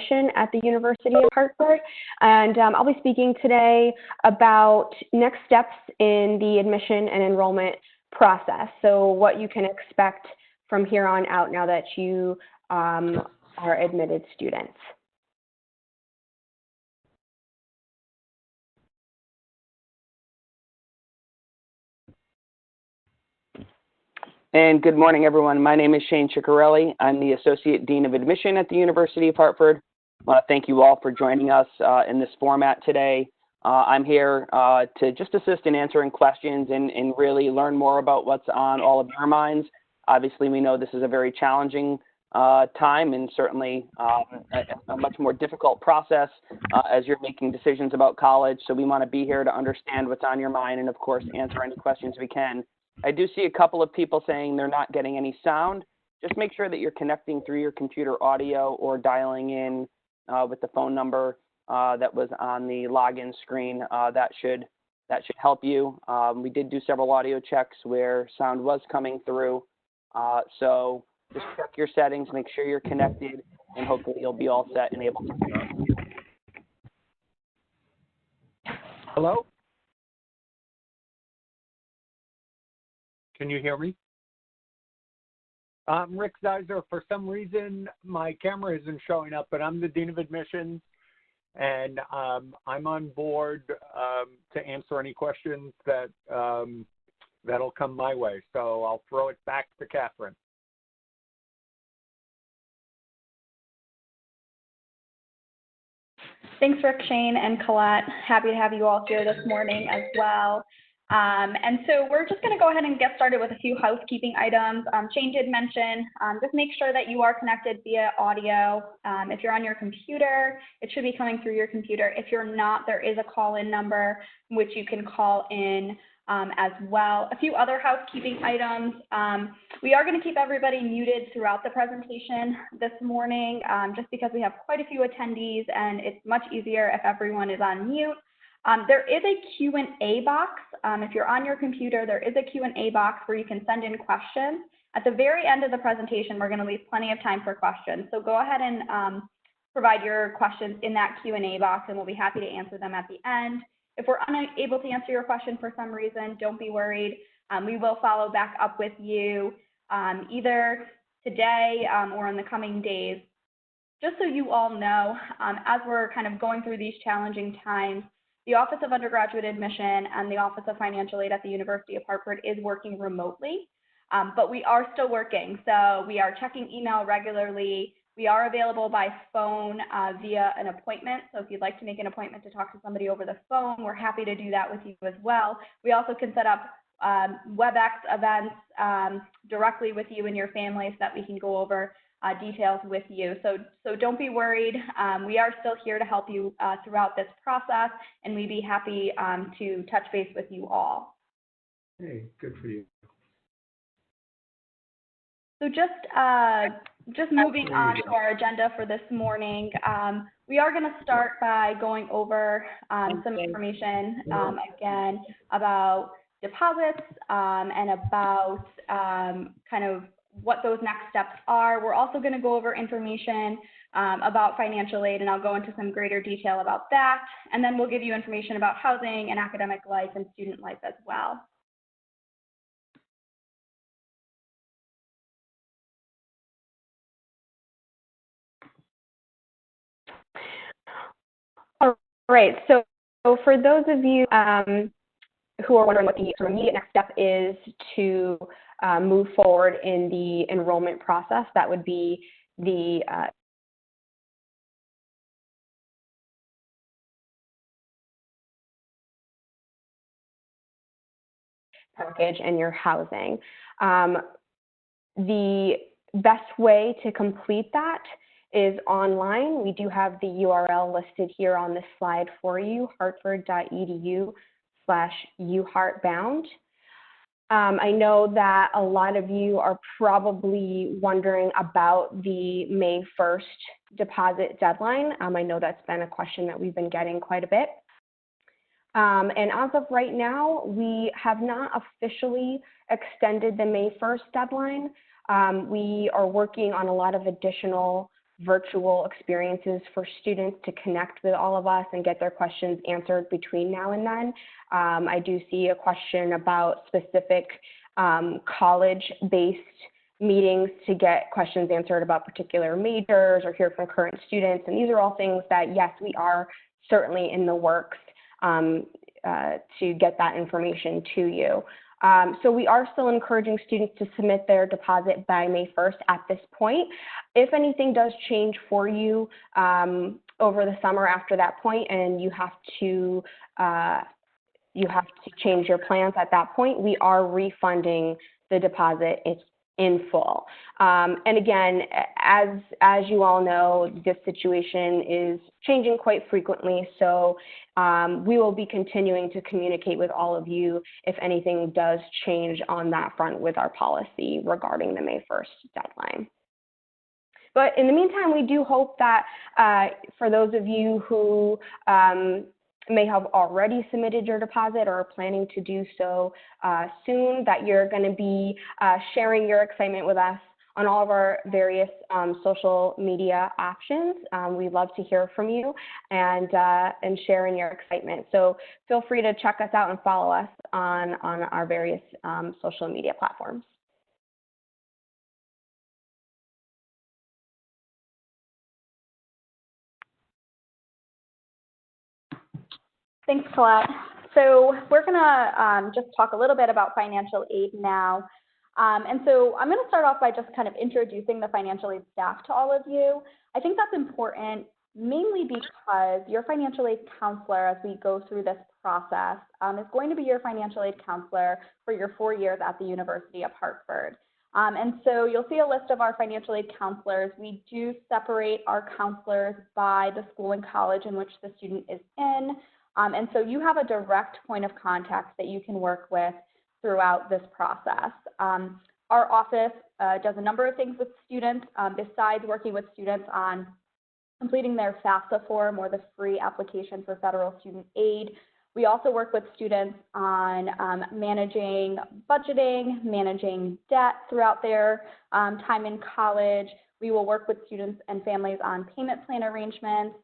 admission at the University of Hartford. And I'll be speaking today about next steps in the admission and enrollment process. So what you can expect from here on out now that you are admitted students. And good morning, everyone. My name is Shane Ciccarelli. I'm the Associate Dean of Admission at the University of Hartford. I want to thank you all for joining us in this format today. I'm here to just assist in answering questions and really learn more about what's on all of your minds. Obviously, we know this is a very challenging time and certainly a much more difficult process as you're making decisions about college. So we want to be here to understand what's on your mind and, of course, answer any questions we can. I do see a couple of people saying they're not getting any sound. Just make sure that you're connecting through your computer audio or dialing in with the phone number that was on the login screen. That should help you. We did do several audio checks where sound was coming through. So just check your settings, make sure you're connected, and hopefully you'll be all set and able to hear. Hello? Can you hear me? I'm Rick Zeiser. For some reason, my camera isn't showing up, but I'm the Dean of Admissions, and I'm on board to answer any questions that'll come my way. So I'll throw it back to Catherine. Thanks, Rick, Shane, and Colette. Happy to have you all here this morning as well. And so we're just going to go ahead and get started with a few housekeeping items. Shane did mention, just make sure that you are connected via audio. If you're on your computer, it should be coming through your computer. If you're not, there is a call-in number which you can call in as well. A few other housekeeping items. We are going to keep everybody muted throughout the presentation this morning, just because we have quite a few attendees and it's much easier if everyone is on mute. There is a Q&A box. If you're on your computer, there is a Q&A box where you can send in questions. At the very end of the presentation, we're going to leave plenty of time for questions. So go ahead and provide your questions in that Q&A box, and we'll be happy to answer them at the end. If we're unable to answer your question for some reason, don't be worried. We will follow back up with you either today or in the coming days. Just so you all know, as we're kind of going through these challenging times, the Office of Undergraduate Admission and the Office of Financial Aid at the University of Hartford is working remotely, but we are still working. So we are checking email regularly. We are available by phone via an appointment. So if you'd like to make an appointment to talk to somebody over the phone, we're happy to do that with you as well. We also can set up WebEx events directly with you and your family so that we can go over details with you. So don't be worried. We are still here to help you throughout this process, and we'd be happy to touch base with you all. Hey, good for you. So just moving on to our agenda for this morning, we are going to start by going over some information again about deposits and about kind of what those next steps are. We're also going to go over information about financial aid, and I'll go into some greater detail about that. And then we'll give you information about housing and academic life and student life as well. All right, so for those of you who are wondering what the sort of immediate next step is to move forward in the enrollment process, that would be the package and your housing. The best way to complete that is online. We do have the URL listed here on this slide for you, hartford.edu/uhartbound. I know that a lot of you are probably wondering about the May 1st deposit deadline. I know that's been a question that we've been getting quite a bit. And as of right now, we have not officially extended the May 1st deadline. We are working on a lot of additional virtual experiences for students to connect with all of us and get their questions answered between now and then. I do see a question about specific college-based meetings to get questions answered about particular majors or hear from current students. And these are all things that, yes, we are certainly in the works to get that information to you. So we are still encouraging students to submit their deposit by May 1st at this point. If anything does change for you over the summer after that point and you have to change your plans at that point, we are refunding the deposit in full. And again, as you all know, this situation is changing quite frequently, so we will be continuing to communicate with all of you if anything does change on that front with our policy regarding the May 1st deadline. But in the meantime, we do hope that for those of you who may have already submitted your deposit or are planning to do so soon, that you're going to be sharing your excitement with us on all of our various social media options. We'd love to hear from you and share in your excitement. So feel free to check us out and follow us on our various social media platforms. Thanks, Colette. So we're going to just talk a little bit about financial aid now. And so I'm going to start off by just kind of introducing the financial aid staff to all of you. I think that's important mainly because your financial aid counselor, as we go through this process, is going to be your financial aid counselor for your 4 years at the University of Hartford. And so you'll see a list of our financial aid counselors. We do separate our counselors by the school and college in which the student is in. And so you have a direct point of contact that you can work with throughout this process. Our office does a number of things with students besides working with students on completing their FAFSA form or the free application for federal student aid. We also work with students on managing budgeting, managing debt throughout their time in college. We will work with students and families on payment plan arrangements.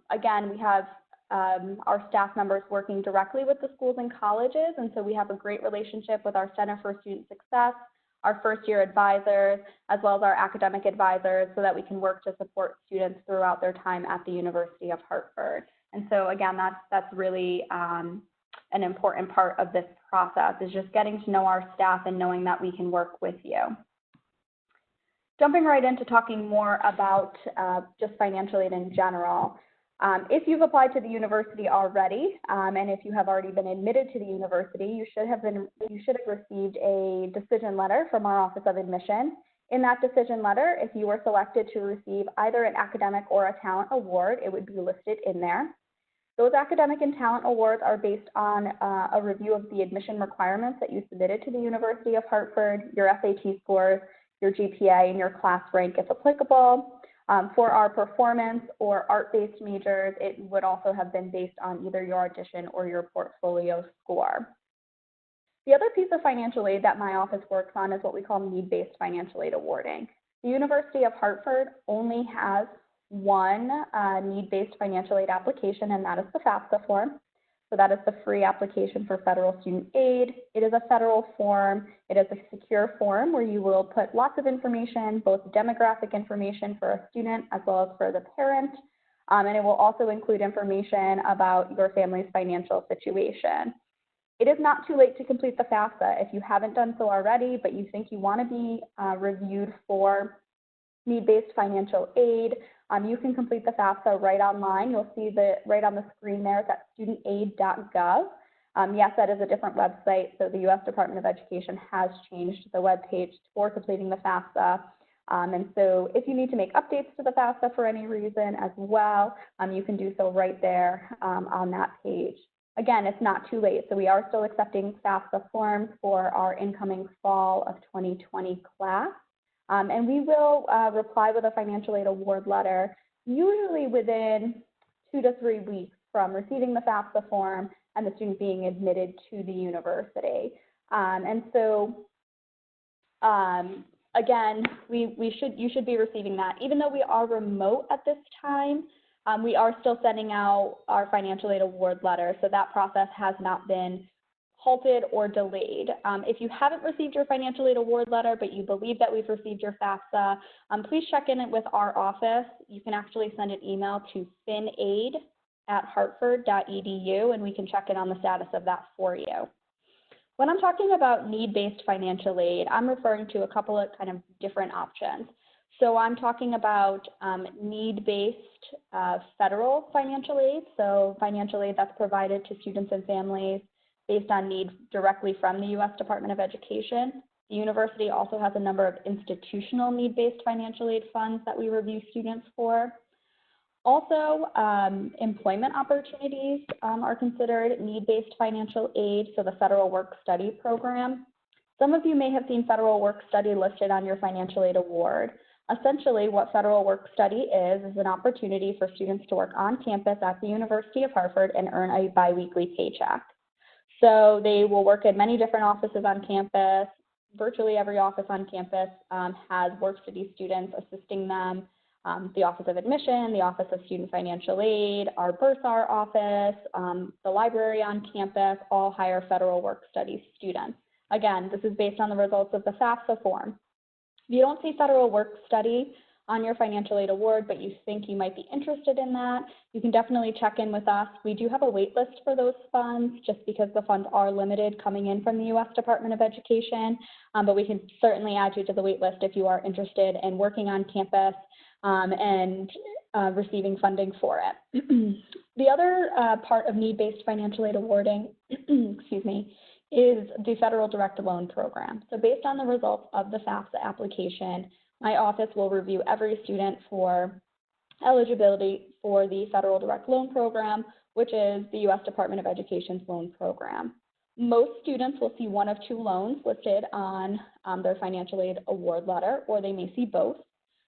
Again, we have our staff members working directly with the schools and colleges, and so we have a great relationship with our Center for Student Success, our first-year advisors, as well as our academic advisors, so that we can work to support students throughout their time at the University of Hartford. And so again, that's really an important part of this process, is just getting to know our staff and knowing that we can work with you. Jumping right into talking more about just financial aid in general. If you've applied to the university already, and if you have already been admitted to the university, you should have received a decision letter from our Office of Admission. In that decision letter, if you were selected to receive either an academic or a talent award, it would be listed in there. Those academic and talent awards are based on a review of the admission requirements that you submitted to the University of Hartford, your SAT scores, your GPA, and your class rank if applicable. For our performance or art-based majors, it would also have been based on either your audition or your portfolio score. The other piece of financial aid that my office works on is what we call need-based financial aid awarding. The University of Hartford only has one need-based financial aid application, and that is the FAFSA form. So that is the free application for federal student aid. It is a federal form. It is a secure form where you will put lots of information, both demographic information for a student as well as for the parent. And it will also include information about your family's financial situation. It is not too late to complete the FAFSA. If you haven't done so already, but you think you want to be reviewed for need-based financial aid, you can complete the FAFSA right online. You'll see right on the screen there, it's at studentaid.gov. Yes, that is a different website, so the U.S. Department of Education has changed the web page for completing the FAFSA. And so if you need to make updates to the FAFSA for any reason as well, you can do so right there on that page. Again, it's not too late, so we are still accepting FAFSA forms for our incoming fall of 2020 class. And we will reply with a financial aid award letter, usually within 2 to 3 weeks from receiving the FAFSA form and the student being admitted to the university. And so, again, you should be receiving that. Even though we are remote at this time, we are still sending out our financial aid award letter, so that process has not been halted or delayed. If you haven't received your financial aid award letter, but you believe that we've received your FAFSA, please check in with our office. You can actually send an email to finaid@hartford.edu, and we can check in on the status of that for you. When I'm talking about need-based financial aid, I'm referring to a couple of kind of different options. So I'm talking about need-based federal financial aid, so financial aid that's provided to students and families based on need directly from the U.S. Department of Education. The university also has a number of institutional need-based financial aid funds that we review students for. Also, employment opportunities are considered need-based financial aid, so the Federal Work-Study program. Some of you may have seen Federal Work-Study listed on your financial aid award. Essentially, what Federal Work-Study is an opportunity for students to work on campus at the University of Hartford and earn a biweekly paycheck. So they will work in many different offices on campus. Virtually every office on campus has Work-Study students assisting them. The Office of Admission, the Office of Student Financial Aid, our Bursar office, the library on campus, all hire Federal Work-Study students. Again, this is based on the results of the FAFSA form. If you don't see Federal Work-Study on your financial aid award, but you think you might be interested in that, you can definitely check in with us. We do have a wait list for those funds just because the funds are limited coming in from the U.S. Department of Education, but we can certainly add you to the wait list if you are interested in working on campus and receiving funding for it. The other part of need-based financial aid awarding, excuse me, is the Federal Direct Loan Program. So based on the results of the FAFSA application, my office will review every student for eligibility for the Federal Direct Loan Program, which is the U.S. Department of Education's loan program. Most students will see one of two loans listed on their financial aid award letter, or they may see both.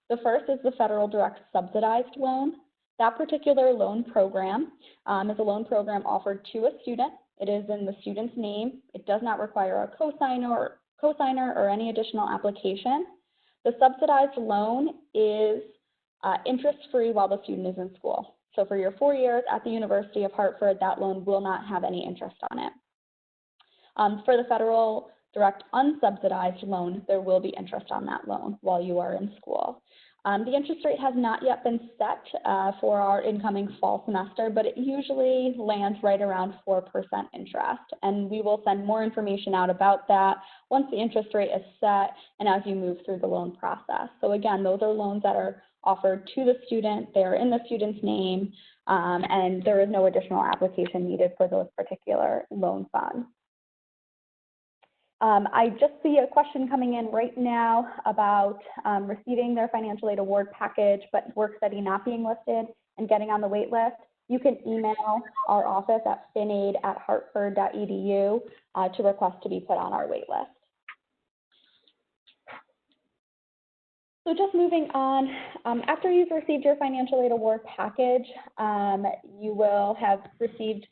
The first is the Federal Direct Subsidized Loan. That particular loan program is a loan program offered to a student. It is in the student's name. It does not require a cosigner or any additional application. The subsidized loan is interest-free while the student is in school. So for your 4 years at the University of Hartford, that loan will not have any interest on it. For the Federal Direct Unsubsidized Loan, there will be interest on that loan while you are in school. The interest rate has not yet been set for our incoming fall semester, but it usually lands right around 4% interest. And we will send more information out about that once the interest rate is set and as you move through the loan process. So again, those are loans that are offered to the student. They are in the student's name, and there is no additional application needed for those particular loan funds. I just see a question coming in right now about receiving their financial aid award package, but Work-Study not being listed and getting on the wait list. You can email our office at finaid@hartford.edu to request to be put on our wait list. So just moving on, after you've received your financial aid award package, you will have received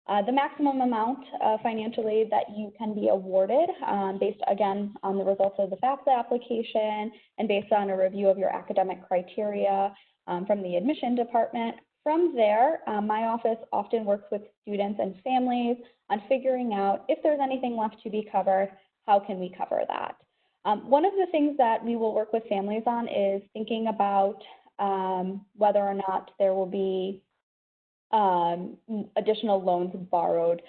the maximum amount of financial aid that you can be awarded based, again, on the results of the FAFSA application and based on a review of your academic criteria from the admission department. From there, my office often works with students and families on figuring out if there's anything left to be covered, how can we cover that? One of the things that we will work with families on is thinking about whether or not there will be additional loans borrowed,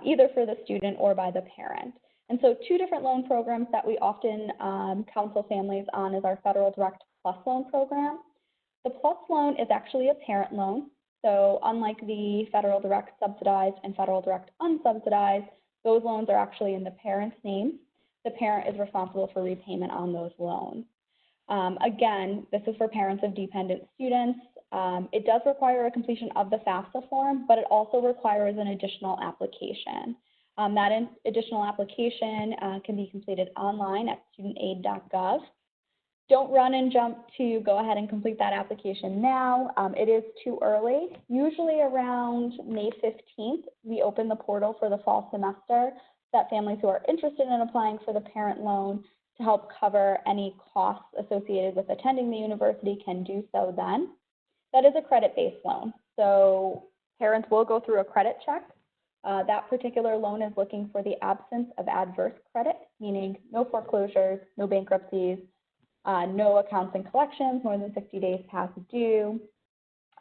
either for the student or by the parent. And so two different loan programs that we often counsel families on is our Federal Direct Plus Loan program. The Plus Loan is actually a parent loan. So unlike the Federal Direct Subsidized and Federal Direct Unsubsidized, those loans are actually in the parent's name. The parent is responsible for repayment on those loans. Again, this is for parents of dependent students. It does require a completion of the FAFSA form, but it also requires an additional application. That additional application can be completed online at studentaid.gov. Don't run and jump to go ahead and complete that application now. It is too early. Usually around May 15th, we open the portal for the fall semester that families who are interested in applying for the parent loan to help cover any costs associated with attending the university can do so then. That is a credit-based loan. So parents will go through a credit check. That particular loan is looking for the absence of adverse credit, meaning no foreclosures, no bankruptcies, no accounts and collections more than 60 days past due,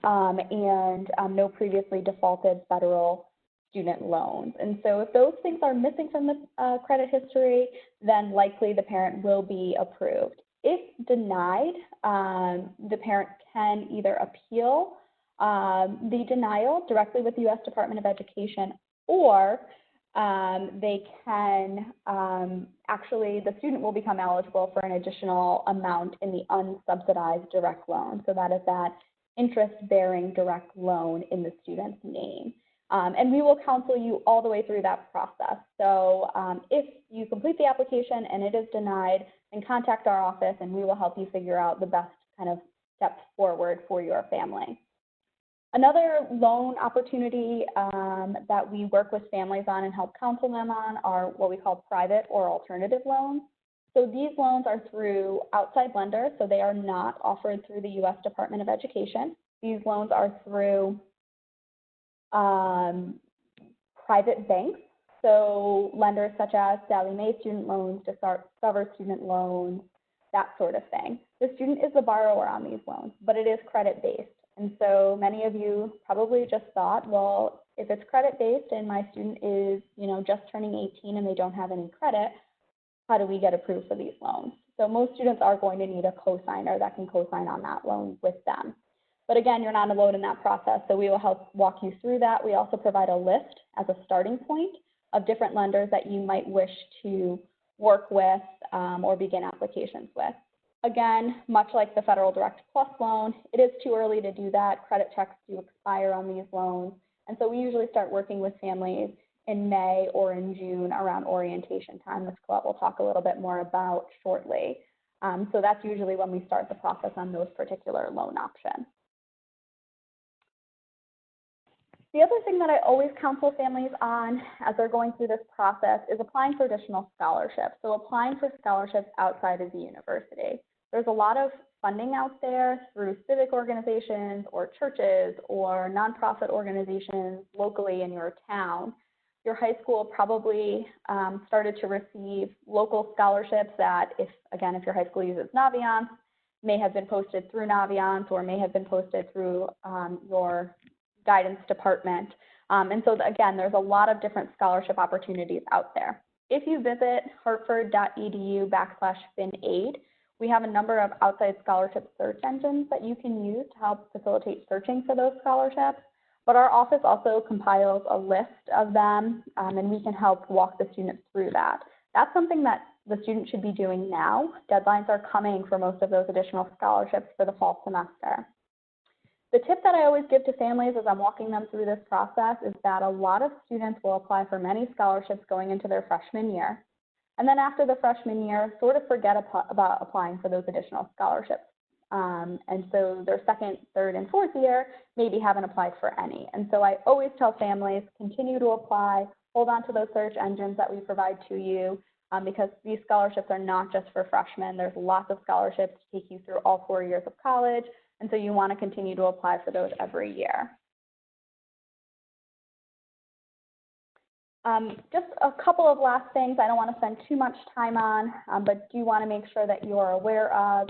and no previously defaulted federal student loans. And so if those things are missing from the credit history, then likely the parent will be approved. If denied, the parent can either appeal the denial directly with the U.S. Department of Education, or they can actually, the student will become eligible for an additional amount in the unsubsidized direct loan. So that is that interest-bearing direct loan in the student's name. And we will counsel you all the way through that process. So if you complete the application and it is denied, then contact our office and we will help you figure out the best kind of steps forward for your family. Another loan opportunity that we work with families on and help counsel them on are what we call private or alternative loans. So these loans are through outside lenders, so they are not offered through the U.S. Department of Education. These loans are through private banks, so lenders such as Sallie Mae student loans, Discover student loans, that sort of thing. The student is the borrower on these loans, but it is credit-based. And so many of you probably just thought, well, if it's credit-based and my student is, just turning 18 and they don't have any credit, how do we get approved for these loans? So most students are going to need a cosigner that can cosign on that loan with them. But again, you're not alone in that process, so we will help walk you through that. We also provide a list as a starting point of different lenders that you might wish to work with or begin applications with. Again, much like the Federal Direct Plus loan, it is too early to do that. Credit checks do expire on these loans. And so we usually start working with families in May or in June around orientation time, which Colette will talk a little bit more about shortly. So that's usually when we start the process on those particular loan options. The other thing that I always counsel families on as they're going through this process is applying for additional scholarships. So applying for scholarships outside of the university. There's a lot of funding out there through civic organizations or churches or nonprofit organizations locally in your town. Your high school probably started to receive local scholarships that, if your high school uses Naviance, may have been posted through Naviance or may have been posted through your guidance department. And so again, there's a lot of different scholarship opportunities out there. If you visit hartford.edu/finaid, we have a number of outside scholarship search engines that you can use to help facilitate searching for those scholarships. But our office also compiles a list of them, and we can help walk the students through that. That's something that the student should be doing now. Deadlines are coming for most of those additional scholarships for the fall semester. The tip that I always give to families as I'm walking them through this process is that a lot of students will apply for many scholarships going into their freshman year. And then after the freshman year, sort of forget about applying for those additional scholarships. And so their second, third, and fourth year maybe haven't applied for any. And so I always tell families, continue to apply, hold on to those search engines that we provide to you, because these scholarships are not just for freshmen. There's lots of scholarships to take you through all 4 years of college. And so you want to continue to apply for those every year. Just a couple of last things I don't want to spend too much time on, but do want to make sure that you are aware of.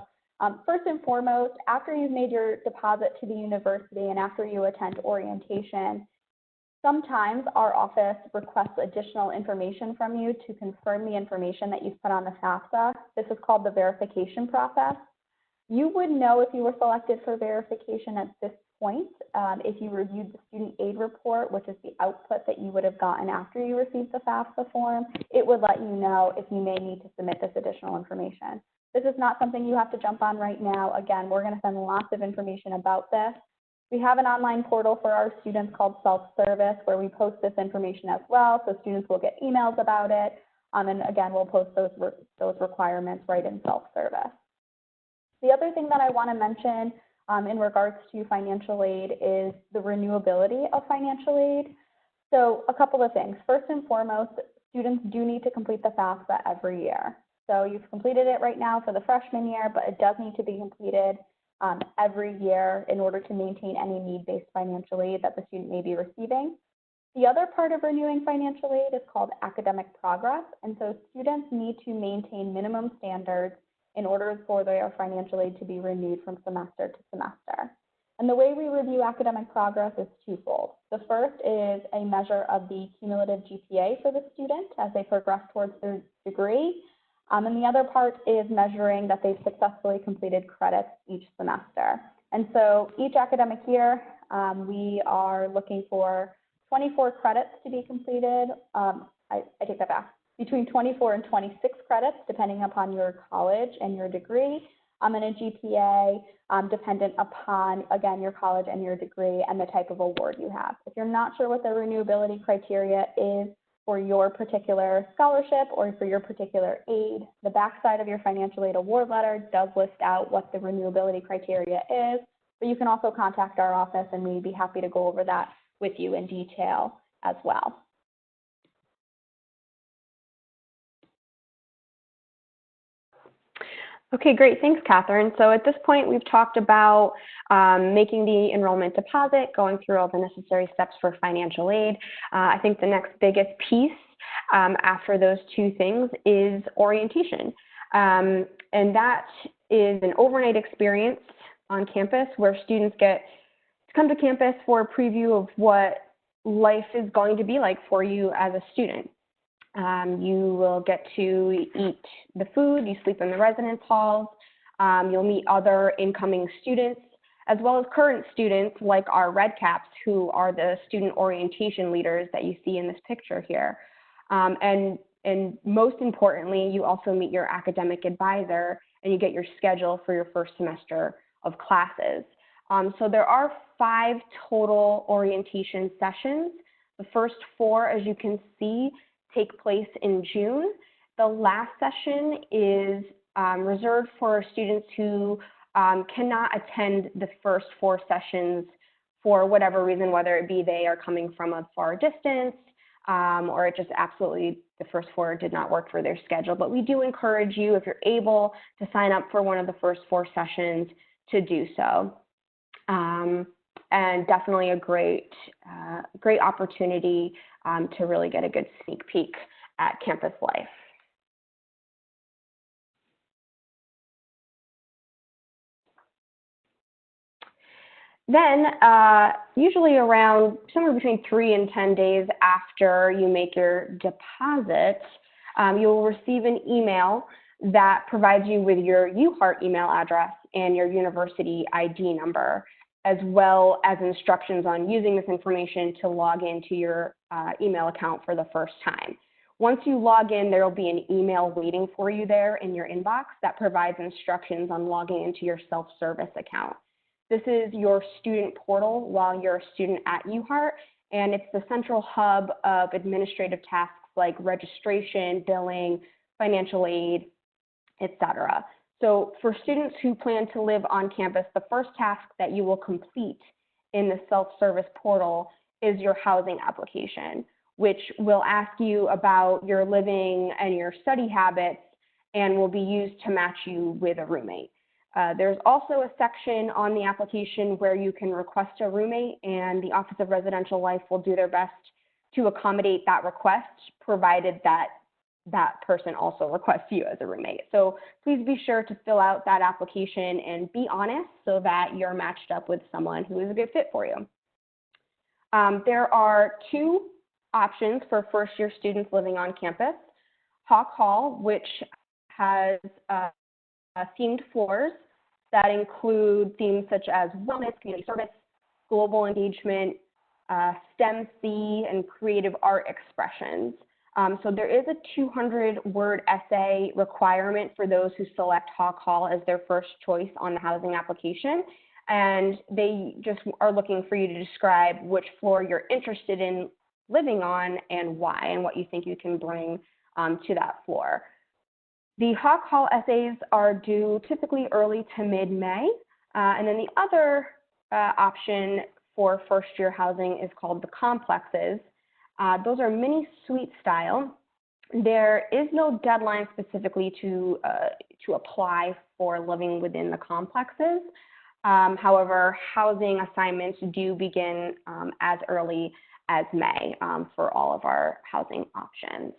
First and foremost, after you've made your deposit to the university and after you attend orientation, sometimes our office requests additional information from you to confirm the information that you've put on the FAFSA. This is called the verification process. You would know if you were selected for verification at this point if you reviewed the student aid report, which is the output that you would have gotten after you received the FAFSA form. It would let you know if you may need to submit this additional information. This is not something you have to jump on right now. Again, we're going to send lots of information about this. We have an online portal for our students called Self-Service where we post this information as well, so students will get emails about it. And again, we'll post those requirements right in Self-Service. The other thing that I want to mention in regards to financial aid is the renewability of financial aid. So a couple of things. First and foremost, students do need to complete the FAFSA every year. So you've completed it right now for the freshman year, but it does need to be completed every year in order to maintain any need-based financial aid that the student may be receiving. The other part of renewing financial aid is called academic progress, and so students need to maintain minimum standards in order for their financial aid to be renewed from semester to semester. And the way we review academic progress is twofold. The first is a measure of the cumulative GPA for the student as they progress towards their degree. And the other part is measuring that they've successfully completed credits each semester. And so each academic year, we are looking for 24 credits to be completed. I take that back. Between 24 and 26 credits, depending upon your college and your degree, and a GPA dependent upon, again, your college and your degree and the type of award you have. If you're not sure what the renewability criteria is for your particular scholarship or for your particular aid, the backside of your financial aid award letter does list out what the renewability criteria is, but you can also contact our office and we'd be happy to go over that with you in detail as well. Okay, great. Thanks, Catherine. So at this point, we've talked about making the enrollment deposit, going through all the necessary steps for financial aid. I think the next biggest piece after those two things is orientation. And that is an overnight experience on campus where students get to come to campus for a preview of what life is going to be like for you as a student. You will get to eat the food, you sleep in the residence halls, you'll meet other incoming students, as well as current students like our red caps, who are the student orientation leaders that you see in this picture here. And most importantly, you also meet your academic advisor and you get your schedule for your first semester of classes. So there are 5 total orientation sessions. The first 4, as you can see, take place in June. The last session is reserved for students who cannot attend the first 4 sessions for whatever reason, whether it be they are coming from a far distance or it just absolutely the first 4 did not work for their schedule. But we do encourage you, if you're able, to sign up for one of the first 4 sessions to do so. And definitely a great opportunity to really get a good sneak peek at campus life. Then, usually around somewhere between 3 and 10 days after you make your deposit, you'll receive an email that provides you with your UHeart email address and your university ID number, as well as instructions on using this information to log into your email account for the first time. Once you log in, there will be an email waiting for you there in your inbox that provides instructions on logging into your self-service account. This is your student portal while you're a student at UHeart, and it's the central hub of administrative tasks like registration, billing, financial aid, etc. So for students who plan to live on campus, the first task that you will complete in the self-service portal is your housing application, which will ask you about your living and your study habits and will be used to match you with a roommate. There's also a section on the application where you can request a roommate, and the Office of Residential Life will do their best to accommodate that request, provided that that person also requests you as a roommate. So please be sure to fill out that application and be honest so that you're matched up with someone who is a good fit for you. There are 2 options for first-year students living on campus. Hawk Hall, which has themed floors that include themes such as wellness, community service, global engagement, STEM C, and creative art expressions. So there is a 200-word essay requirement for those who select Hawk Hall as their first choice on the housing application. And they just are looking for you to describe which floor you're interested in living on and why, and what you think you can bring to that floor. The Hawk Hall essays are due typically early to mid-May. And then the other option for first-year housing is called the complexes. Those are mini suite style. There is no deadline specifically to apply for living within the complexes. However, housing assignments do begin as early as May for all of our housing options.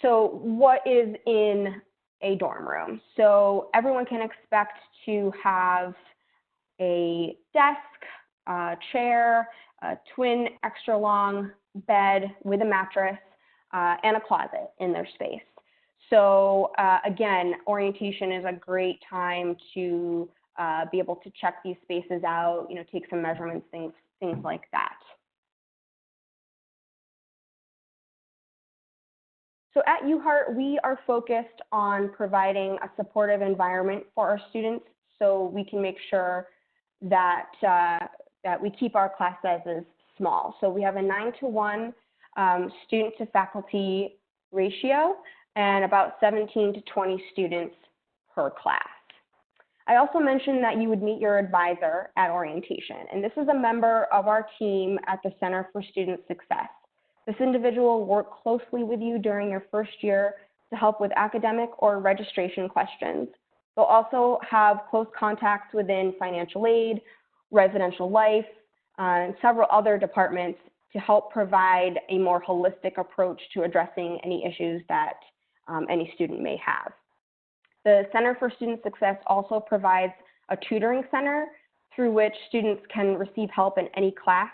So what is in a dorm room? So everyone can expect to have a desk, chair, a twin extra long bed with a mattress, and a closet in their space. So again, orientation is a great time to be able to check these spaces out, take some measurements, things like that. So at UHeart, we are focused on providing a supportive environment for our students so we can make sure that, that we keep our class sizes small. So we have a 9-to-1 student to faculty ratio and about 17 to 20 students per class. I also mentioned that you would meet your advisor at orientation, and this is a member of our team at the Center for Student Success. This individual will work closely with you during your first year to help with academic or registration questions. They'll also have close contacts within financial aid, residential life, and several other departments to help provide a more holistic approach to addressing any issues that any student may have. The Center for Student Success also provides a tutoring center through which students can receive help in any class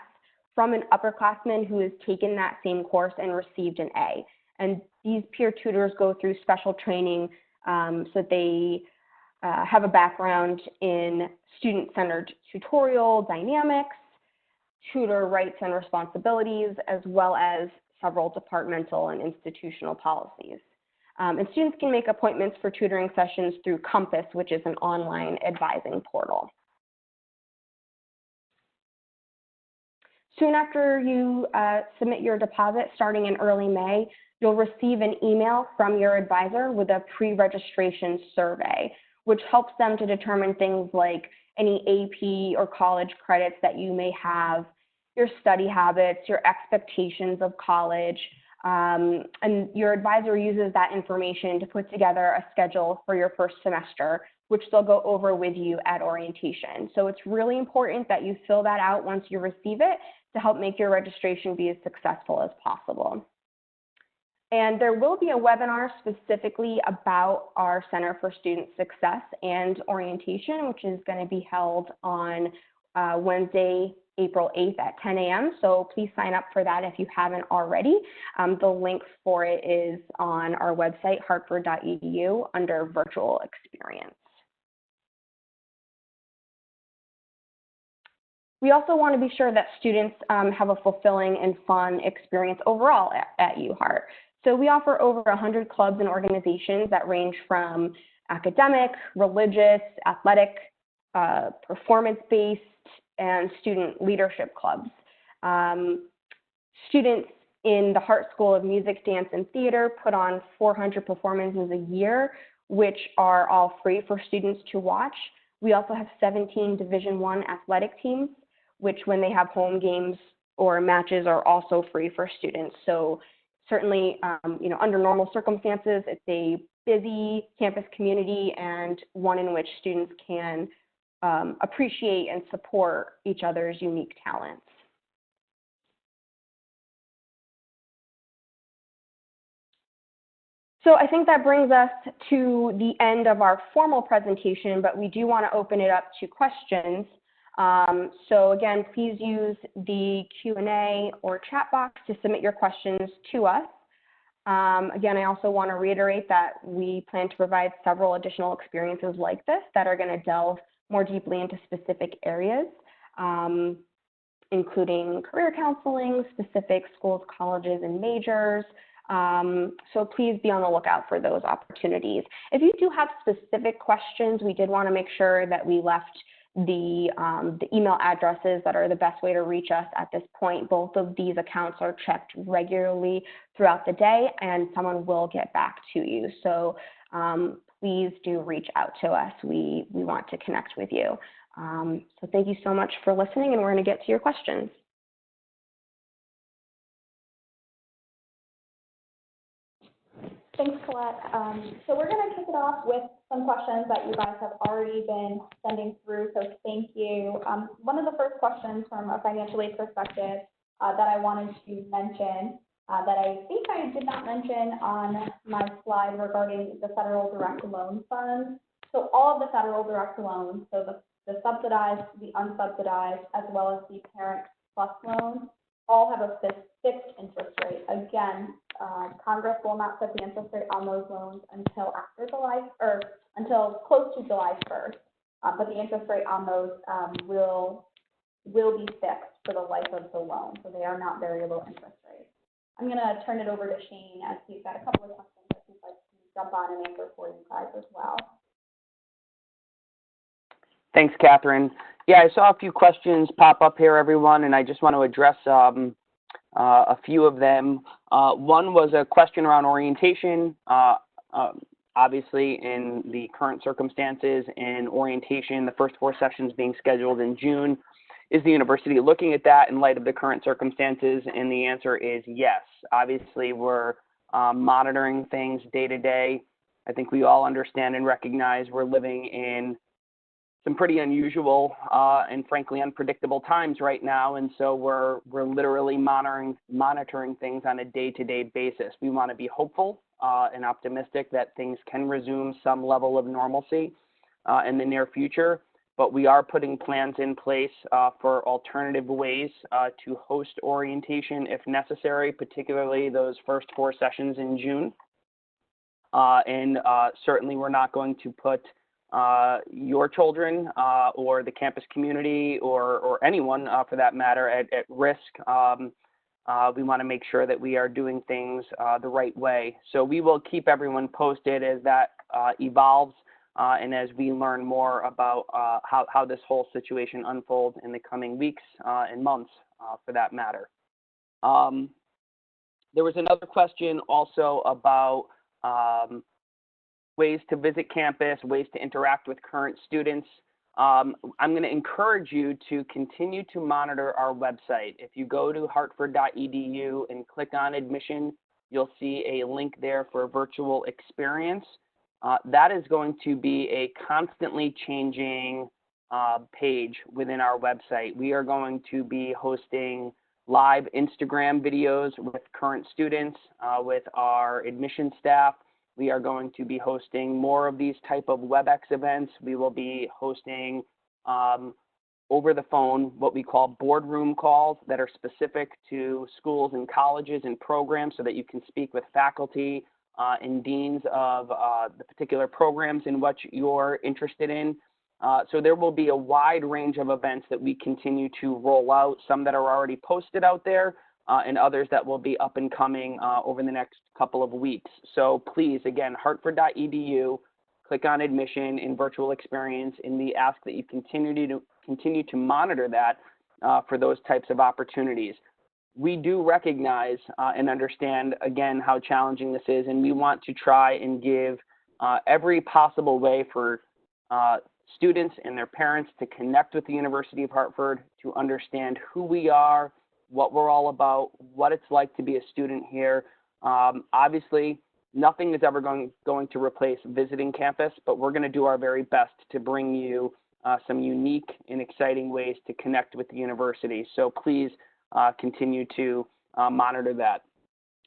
from an upperclassman who has taken that same course and received an A. And these peer tutors go through special training so that they have a background in student-centered tutorial dynamics, tutor rights and responsibilities, as well as several departmental and institutional policies. And students can make appointments for tutoring sessions through Compass, which is an online advising portal. Soon after you submit your deposit, starting in early May, you'll receive an email from your advisor with a pre-registration survey, which helps them to determine things like any AP or college credits that you may have, your study habits, your expectations of college, and your advisor uses that information to put together a schedule for your first semester, which they'll go over with you at orientation. So it's really important that you fill that out once you receive it to help make your registration be as successful as possible. And there will be a webinar specifically about our Center for Student Success and orientation, which is going to be held on Wednesday, April 8th at 10 a.m. So please sign up for that if you haven't already. The link for it is on our website, hartford.edu, under virtual experience. We also want to be sure that students have a fulfilling and fun experience overall at UHeart. So we offer over 100 clubs and organizations that range from academic, religious, athletic, performance-based, and student leadership clubs. Students in the Hart School of Music, Dance, and Theater put on 400 performances a year, which are all free for students to watch. We also have 17 Division I athletic teams, which when they have home games or matches are also free for students. So certainly, under normal circumstances, it's a busy campus community and one in which students can appreciate and support each other's unique talents. So I think that brings us to the end of our formal presentation, but we do want to open it up to questions. So again, please use the Q&A or chat box to submit your questions to us. Again, I also want to reiterate that we plan to provide several additional experiences like this that are going to delve more deeply into specific areas, including career counseling, specific schools, colleges, and majors. So please be on the lookout for those opportunities. If you do have specific questions, we did want to make sure that we left the email addresses that are the best way to reach us at this point. Both of these accounts are checked regularly throughout the day, and someone will get back to you. So please do reach out to us. We want to connect with you. So thank you so much for listening, and we're going to get to your questions. Thanks, Colette. So we're going to kick it off with some questions that you guys have already been sending through, so thank you. One of the first questions from a financial aid perspective that I wanted to mention, that I think I did not mention on my slide regarding the federal direct loan funds. So all of the federal direct loans, so the subsidized, the unsubsidized, as well as the parent plus loans, all have a fixed interest rate. Again, Congress will not set the interest rate on those loans until until close to July 1st. But the interest rate on those will be fixed for the life of the loan, so they are not variable interest rates. I'm going to turn it over to Shane as he's got a couple of questions that he'd like to jump on and answer for you guys as well. Thanks, Catherine. Yeah, I saw a few questions pop up here, everyone, and I just want to address a few of them. One was a question around orientation. Obviously, in the current circumstances and orientation, the first 4 sessions being scheduled in June, is the university looking at that in light of the current circumstances? And the answer is yes. Obviously, we're monitoring things day to day. I think we all understand and recognize we're living in some pretty unusual and frankly unpredictable times right now, and so we're literally monitoring things on a day-to-day basis. We want to be hopeful and optimistic that things can resume some level of normalcy in the near future, but we are putting plans in place for alternative ways to host orientation if necessary, particularly those first 4 sessions in June. And certainly we're not going to put your children or the campus community or anyone for that matter at risk. We want to make sure that we are doing things the right way. So we will keep everyone posted as that evolves and as we learn more about how this whole situation unfolds in the coming weeks and months for that matter. There was another question also about ways to visit campus, ways to interact with current students. I'm going to encourage you to continue to monitor our website. If you go to hartford.edu and click on admission, you'll see a link there for a virtual experience. That is going to be a constantly changing page within our website. We are going to be hosting live Instagram videos with current students, with our admission staff. We are going to be hosting more of these type of WebEx events. We will be hosting over the phone what we call boardroom calls that are specific to schools and colleges and programs so that you can speak with faculty and deans of the particular programs in which you're interested in. So there will be a wide range of events that we continue to roll out, some that are already posted out there, and others that will be up and coming over the next couple of weeks. So please, again, hartford.edu, click on admission and virtual experience, and we ask that you continue to monitor that for those types of opportunities. We do recognize and understand, again, how challenging this is, and we want to try and give every possible way for students and their parents to connect with the University of Hartford, to understand who we are, what we're all about, what it's like to be a student here. Obviously, nothing is ever going to replace visiting campus, but we're going to do our very best to bring you some unique and exciting ways to connect with the university. So please continue to monitor that.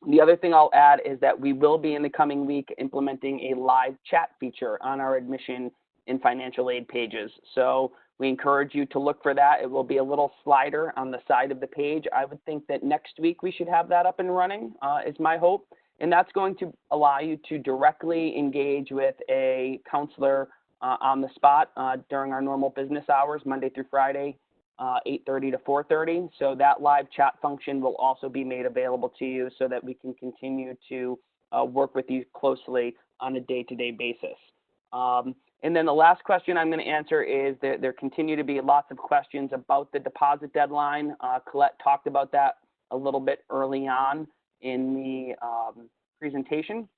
The other thing I'll add is that we will be in the coming week implementing a live chat feature on our admission and financial aid pages. So we encourage you to look for that. It will be a little slider on the side of the page. I would think that next week we should have that up and running, is my hope. And that's going to allow you to directly engage with a counselor on the spot during our normal business hours, Monday through Friday, 8:30 to 4:30. So that live chat function will also be made available to you so that we can continue to work with you closely on a day-to-day basis. And then the last question I'm going to answer is that there continue to be lots of questions about the deposit deadline. Colette talked about that a little bit early on in the presentation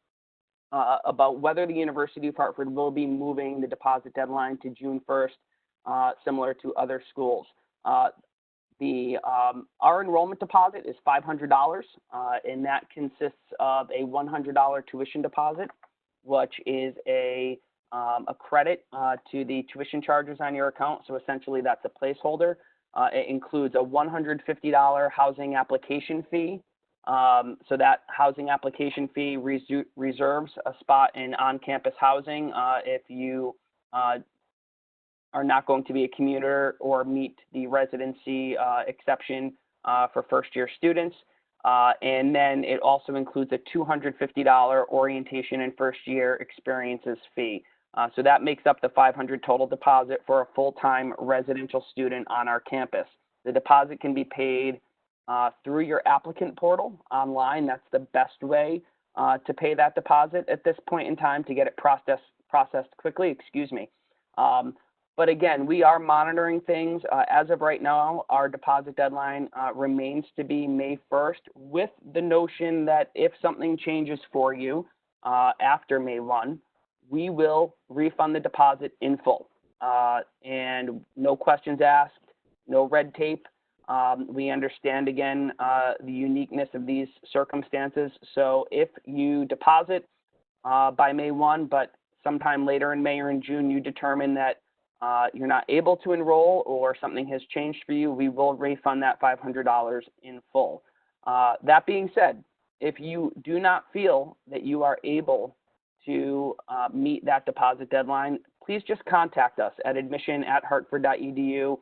about whether the University of Hartford will be moving the deposit deadline to June 1st, similar to other schools. Our enrollment deposit is $500, and that consists of a $100 tuition deposit, which is a credit to the tuition charges on your account. So essentially, that's a placeholder. It includes a $150 housing application fee. So that housing application fee reserves a spot in on-campus housing if you are not going to be a commuter or meet the residency exception for first-year students. And then it also includes a $250 orientation and first-year experiences fee. So that makes up the $500 total deposit for a full-time residential student on our campus. The deposit can be paid through your applicant portal online. That's the best way to pay that deposit at this point in time to get it processed quickly, excuse me. But again, we are monitoring things. As of right now, our deposit deadline remains to be May 1st, with the notion that if something changes for you after May 1, we will refund the deposit in full. And no questions asked, no red tape. We understand, again, the uniqueness of these circumstances. So if you deposit by May 1, but sometime later in May or in June, you determine that you're not able to enroll or something has changed for you, we will refund that $500 in full. That being said, if you do not feel that you are able to meet that deposit deadline, please just contact us at admission@hartford.edu.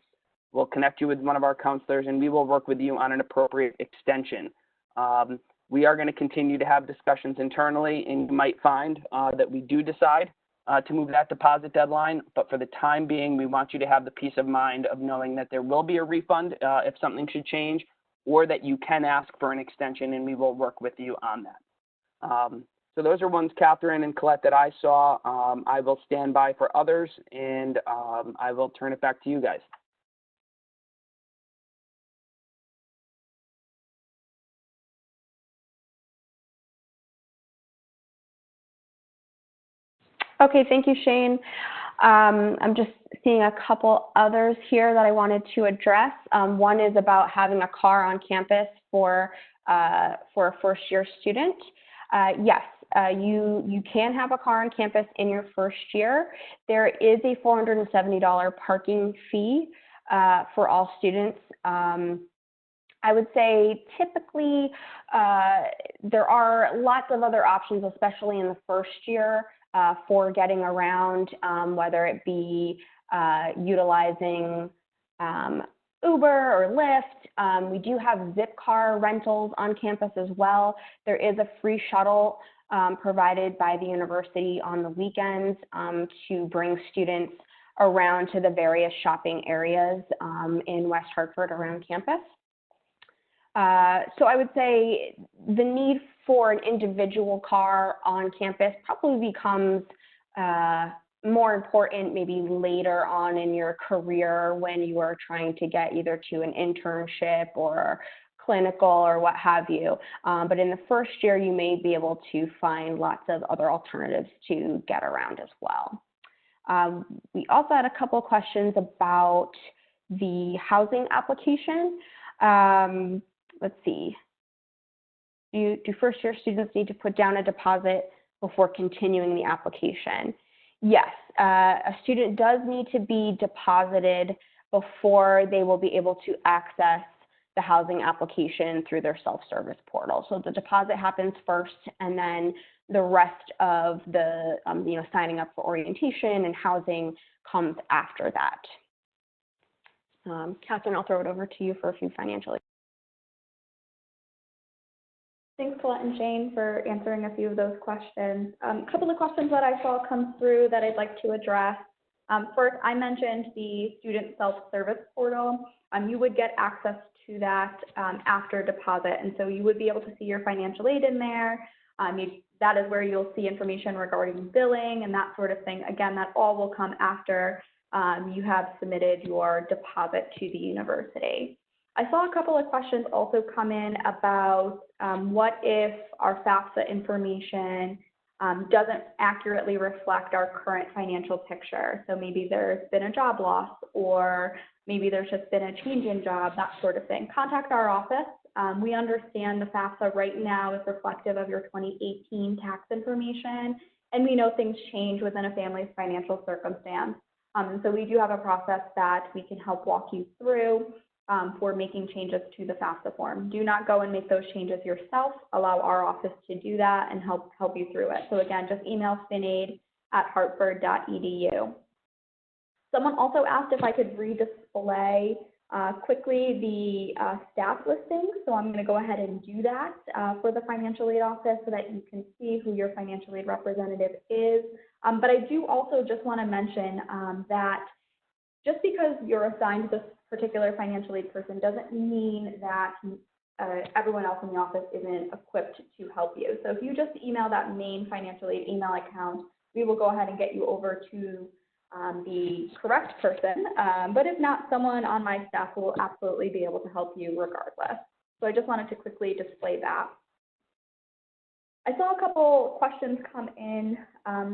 We'll connect you with one of our counselors, and we will work with you on an appropriate extension. We are going to continue to have discussions internally, and you might find that we do decide to move that deposit deadline, but for the time being, we want you to have the peace of mind of knowing that there will be a refund if something should change, or that you can ask for an extension, and we will work with you on that. So those are ones, Catherine and Colette, that I saw. I will stand by for others, and I will turn it back to you guys. Okay, thank you, Shane. I'm just seeing a couple others here that I wanted to address. One is about having a car on campus for a first-year student. Yes, you can have a car on campus in your first year. There is a $470 parking fee for all students. I would say typically there are lots of other options, especially in the first year, for getting around, whether it be utilizing Uber or Lyft. We do have Zipcar rentals on campus as well. There is a free shuttle provided by the university on the weekends to bring students around to the various shopping areas in West Hartford around campus. So I would say the need for an individual car on campus probably becomes more important maybe later on in your career when you are trying to get either to an internship or clinical or what have you. But in the first year, you may be able to find lots of other alternatives to get around as well. We also had a couple of questions about the housing application. Let's see. Do first-year students need to put down a deposit before continuing the application? Yes, a student does need to be deposited before they will be able to access the housing application through their self-service portal. So the deposit happens first, and then the rest of the signing up for orientation and housing comes after that. Catherine, I'll throw it over to you for a few financial. Thanks, Colette and Shane, for answering a few of those questions. A couple of questions that I saw come through that I'd like to address. First, I mentioned the student self-service portal. You would get access to that after deposit, and so you would be able to see your financial aid in there. That is where you'll see information regarding billing and that sort of thing. Again, that all will come after you have submitted your deposit to the university. I saw a couple of questions also come in about what if our FAFSA information doesn't accurately reflect our current financial picture. So maybe there's been a job loss, or maybe there's just been a change in job, that sort of thing, contact our office. We understand the FAFSA right now is reflective of your 2018 tax information, and we know things change within a family's financial circumstance. And so we do have a process that we can help walk you through for making changes to the FAFSA form. Do not go and make those changes yourself. Allow our office to do that and help you through it. So again, just email finaid@hartford.edu. Someone also asked if I could redisplay quickly the staff listings. So I'm going to go ahead and do that for the financial aid office so that you can see who your financial aid representative is. But I do also just want to mention that just because you're assigned this particular financial aid person doesn't mean that everyone else in the office isn't equipped to help you. So if you just email that main financial aid email account, we will go ahead and get you over to the correct person. But if not, someone on my staff will absolutely be able to help you regardless. So I just wanted to quickly display that. I saw a couple questions come in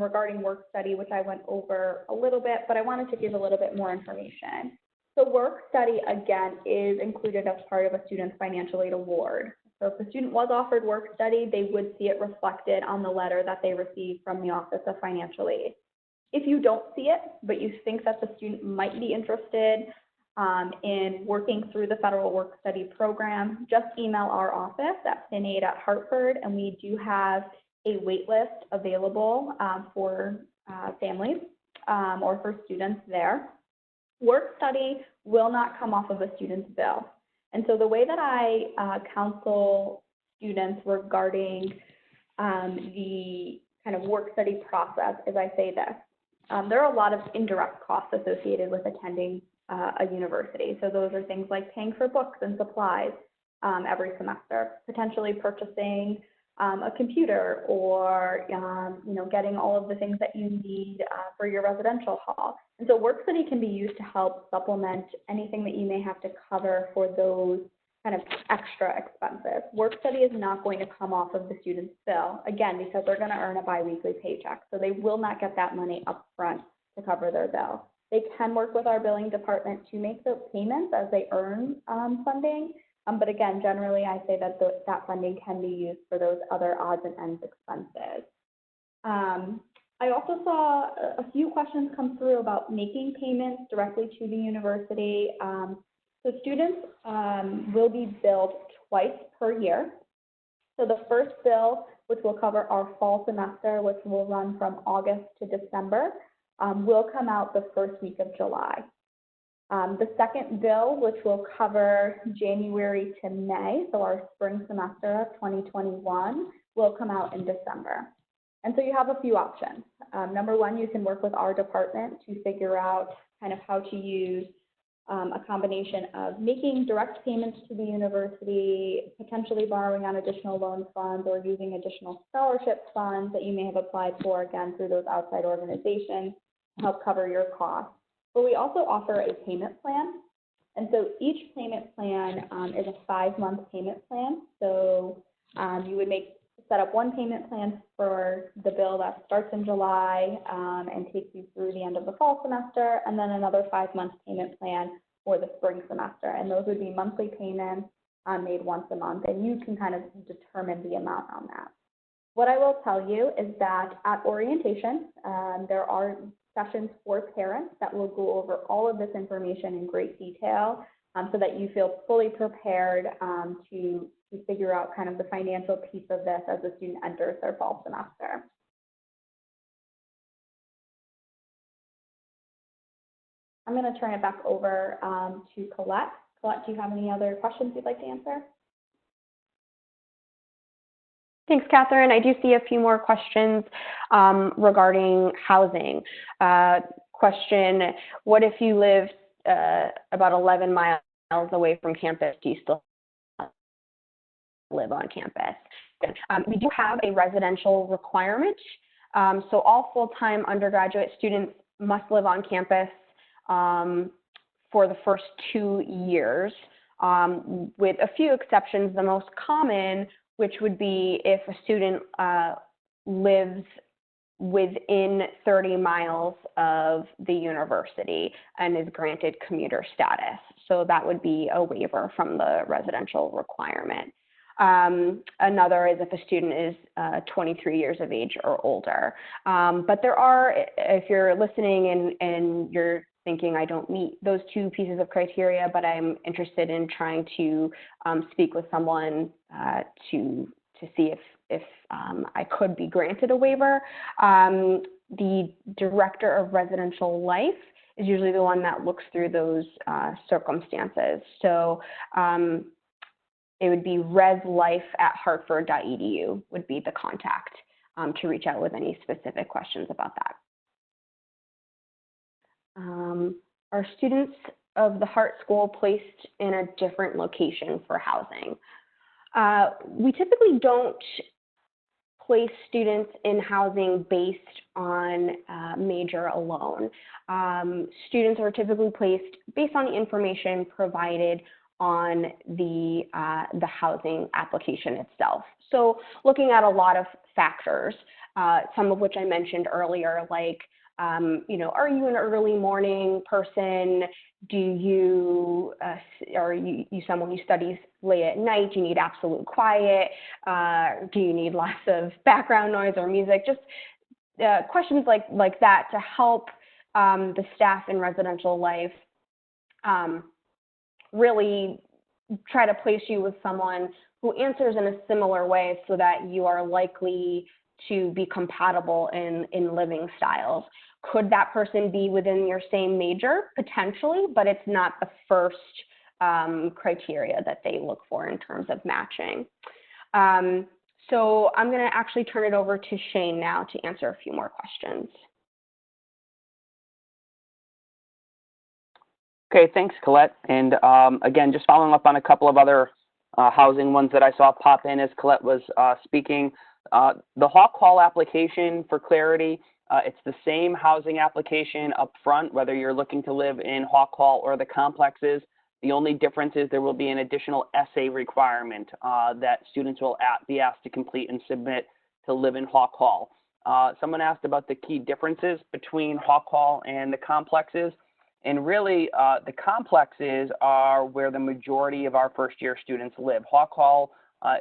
regarding work study, which I went over a little bit, but I wanted to give a little bit more information. So work study, again, is included as part of a student's financial aid award. So if the student was offered work study, they would see it reflected on the letter that they received from the Office of Financial Aid. If you don't see it, but you think that the student might be interested in working through the federal work study program, just email our office at finaid@hartford, and we do have a wait list available for families or for students there. Work study will not come off of a student's bill. And so the way that I counsel students regarding the kind of work study process is I say this. There are a lot of indirect costs associated with attending a university. So those are things like paying for books and supplies every semester, potentially purchasing a computer or getting all of the things that you need for your residential hall. And so work study can be used to help supplement anything that you may have to cover for those kind of extra expenses. Work study is not going to come off of the student's bill, again, because they're going to earn a biweekly paycheck. So they will not get that money up front to cover their bill. They can work with our billing department to make those payments as they earn funding. But again, generally, I say that that funding can be used for those other odds and ends expenses. I also saw a few questions come through about making payments directly to the university. So students will be billed twice per year. So the first bill, which will cover our fall semester, which will run from August to December, will come out the first week of July. The second bill, which will cover January to May, so our spring semester of 2021, will come out in December. And so you have a few options. Number one, you can work with our department to figure out kind of how to use a combination of making direct payments to the university, potentially borrowing on additional loan funds, or using additional scholarship funds that you may have applied for, again, through those outside organizations to help cover your costs. But we also offer a payment plan. And so each payment plan is a 5-month payment plan. So you would set up one payment plan for the bill that starts in July and takes you through the end of the fall semester, and then another 5-month payment plan for the spring semester. And those would be monthly payments made once a month, and you can kind of determine the amount on that. What I will tell you is that at orientation, there are sessions for parents that will go over all of this information in great detail so that you feel fully prepared to figure out kind of the financial piece of this as the student enters their fall semester. I'm going to turn it back over to Colette. Colette, do you have any other questions you'd like to answer? Thanks, Catherine. I do see a few more questions regarding housing. Question, what if you live about 11 miles away from campus? Do you still live on campus? We do have a residential requirement. So all full-time undergraduate students must live on campus for the first 2 years, with a few exceptions. The most common, which would be if a student lives within 30 miles of the university and is granted commuter status. So that would be a waiver from the residential requirement. Another is if a student is 23 years of age or older. But there are, if you're listening and you're thinking I don't meet those two pieces of criteria, but I'm interested in trying to speak with someone to see if I could be granted a waiver. The director of residential life is usually the one that looks through those circumstances. So it would be reslife@hartford.edu would be the contact to reach out with any specific questions about that. Are students of the Hart School placed in a different location for housing? We typically don't place students in housing based on major alone. Students are typically placed based on the information provided on the housing application itself. So looking at a lot of factors, some of which I mentioned earlier, like, you know, are you an early morning person? Do you, are you someone who studies late at night? Do you need absolute quiet? Do you need lots of background noise or music? Just questions like that to help the staff in residential life really try to place you with someone who answers in a similar way so that you are likely to be compatible in living styles. Could that person be within your same major? Potentially, but it's not the first criteria that they look for in terms of matching. So I'm going to actually turn it over to Shane now to answer a few more questions. Okay, thanks, Colette. And again, just following up on a couple of other housing ones that I saw pop in as Colette was speaking. The Hawk Hall application, for clarity, it's the same housing application up front, whether you're looking to live in Hawk Hall or the complexes. The only difference is there will be an additional essay requirement that students will be asked to complete and submit to live in Hawk Hall. Someone asked about the key differences between Hawk Hall and the complexes. And really, the complexes are where the majority of our first-year students live. Hawk Hall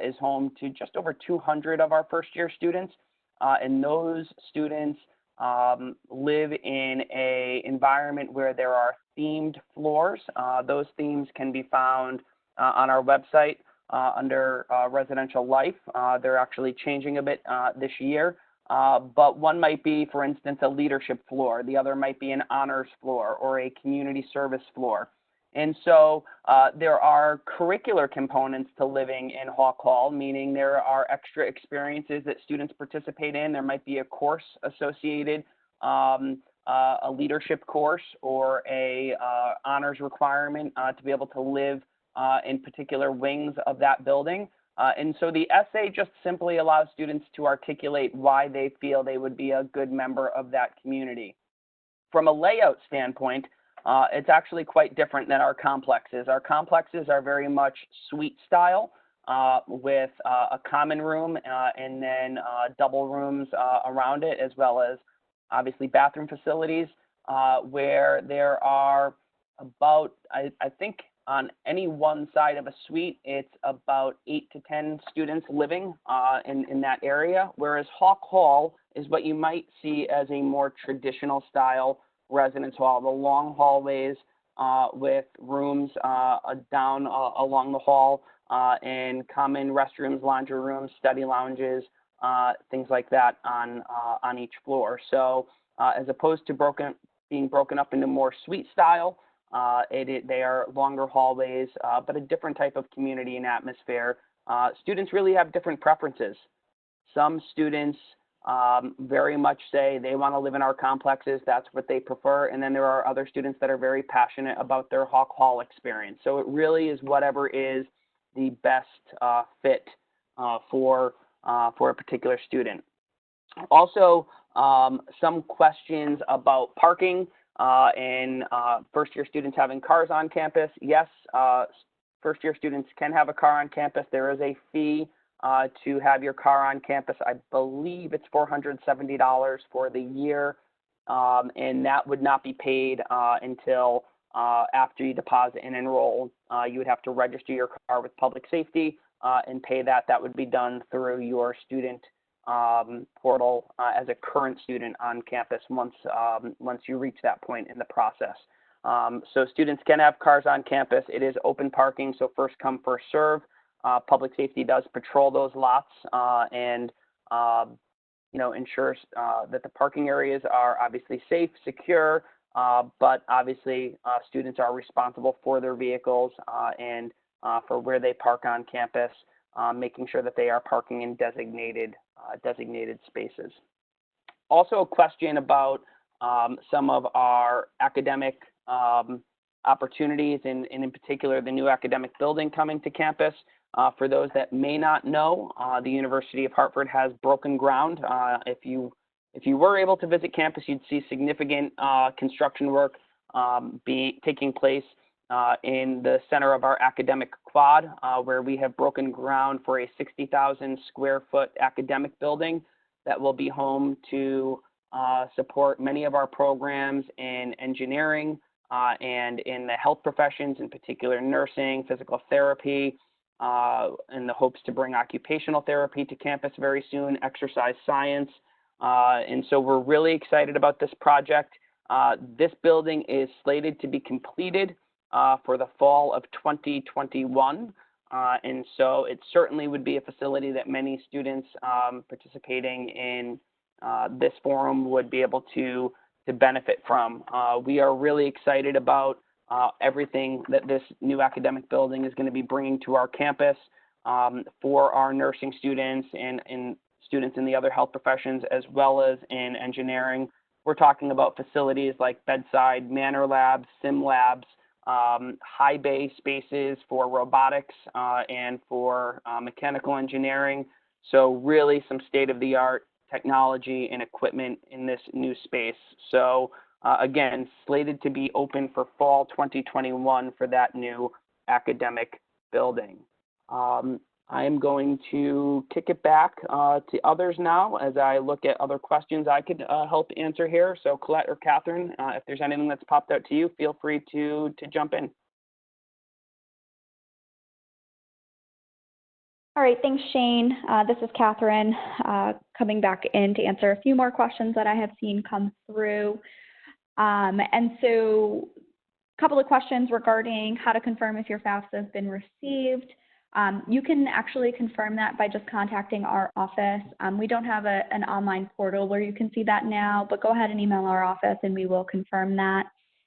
is home to just over 200 of our first-year students, and those students live in an environment where there are themed floors. Those themes can be found on our website under Residential Life. They're actually changing a bit this year. But one might be, for instance, a leadership floor. The other might be an honors floor or a community service floor. And so there are curricular components to living in Hawk Hall, meaning there are extra experiences that students participate in. There might be a course associated, a leadership course or a honors requirement to be able to live in particular wings of that building. And so the essay just simply allows students to articulate why they feel they would be a good member of that community. From a layout standpoint, it's actually quite different than our complexes. Our complexes are very much suite style with a common room and then double rooms around it, as well as obviously bathroom facilities where there are about, I think, on any one side of a suite, it's about 8 to 10 students living in that area, whereas Hawk Hall is what you might see as a more traditional style residence hall, the long hallways with rooms down along the hall and common restrooms, laundry rooms, study lounges, things like that on each floor. So as opposed to being broken up into more suite style, they are longer hallways, but a different type of community and atmosphere. Students really have different preferences. Some students very much say they want to live in our complexes. That's what they prefer. And then there are other students that are very passionate about their Hawk Hall experience. So it really is whatever is the best fit for a particular student. Also, some questions about parking. And first-year students having cars on campus. Yes, first-year students can have a car on campus. There is a fee to have your car on campus. I believe it's $470 for the year, and that would not be paid until after you deposit and enroll. You would have to register your car with public safety and pay that. That would be done through your student portal as a current student on campus once you reach that point in the process. So students can have cars on campus. It is open parking, so first come, first serve. Public safety does patrol those lots and ensures that the parking areas are obviously safe, secure, but obviously students are responsible for their vehicles and for where they park on campus, making sure that they are parking in designated spaces. Also a question about some of our academic opportunities and in particular the new academic building coming to campus. For those that may not know, the University of Hartford has broken ground. If you were able to visit campus, you'd see significant construction work taking place in the center of our academic quad, where we have broken ground for a 60,000 square foot academic building that will be home to support many of our programs in engineering and in the health professions, in particular nursing, physical therapy, in the hopes to bring occupational therapy to campus very soon, exercise science. And so we're really excited about this project. This building is slated to be completed for the fall of 2021. And so it certainly would be a facility that many students participating in this forum would be able to benefit from. We are really excited about everything that this new academic building is going to be bringing to our campus for our nursing students and students in the other health professions, as well as in engineering. We're talking about facilities like bedside manner labs, sim labs, high bay spaces for robotics and for mechanical engineering. So really some state-of-the-art technology and equipment in this new space. So again, slated to be open for fall 2021 for that new academic building. I am going to kick it back to others now as I look at other questions I could help answer here. So Colette or Catherine, if there's anything that's popped out to you, feel free to jump in. All right, thanks, Shane. This is Catherine coming back in to answer a few more questions that I have seen come through. And so a couple of questions regarding how to confirm if your FAFSA has been received. You can actually confirm that by just contacting our office. We don't have an online portal where you can see that now, but go ahead and email our office and we will confirm that.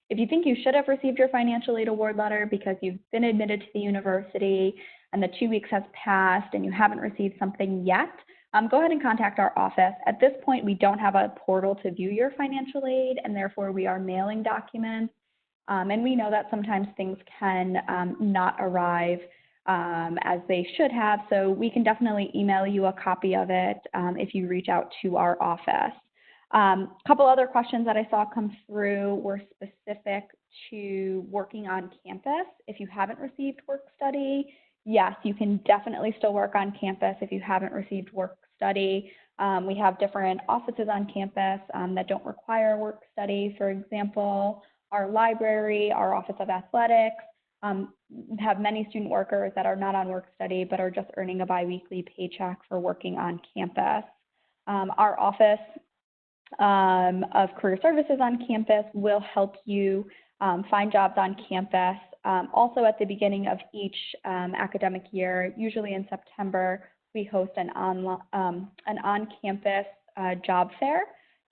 If you think you should have received your financial aid award letter because you've been admitted to the university and the 2 weeks has passed and you haven't received something yet, go ahead and contact our office. At this point, we don't have a portal to view your financial aid, and therefore we are mailing documents. And we know that sometimes things can not arrive as they should have, so we can definitely email you a copy of it if you reach out to our office. A couple other questions that I saw come through were specific to working on campus. If you haven't received work study, yes, you can definitely still work on campus if you haven't received work study. We have different offices on campus that don't require work study. For example, our library, our Office of Athletics, have many student workers that are not on work study but are just earning a biweekly paycheck for working on campus. Our Office of Career Services on campus will help you find jobs on campus. Also at the beginning of each academic year, usually in September, we host an on-campus job fair.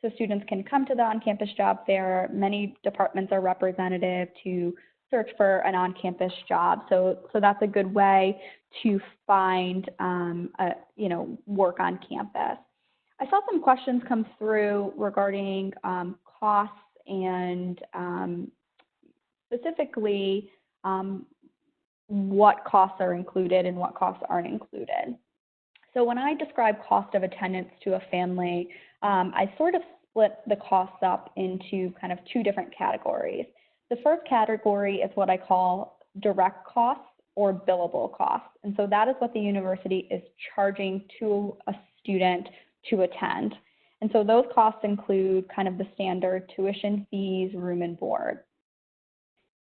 So students can come to the on-campus job fair. Many departments are representative to search for an on-campus job. So that's a good way to find work on campus. I saw some questions come through regarding costs and specifically what costs are included and what costs aren't included. So when I describe cost of attendance to a family, I sort of split the costs up into kind of two different categories. The first category is what I call direct costs. or billable costs. And so that is what the university is charging to a student to attend. And so those costs include kind of the standard tuition fees, room and board.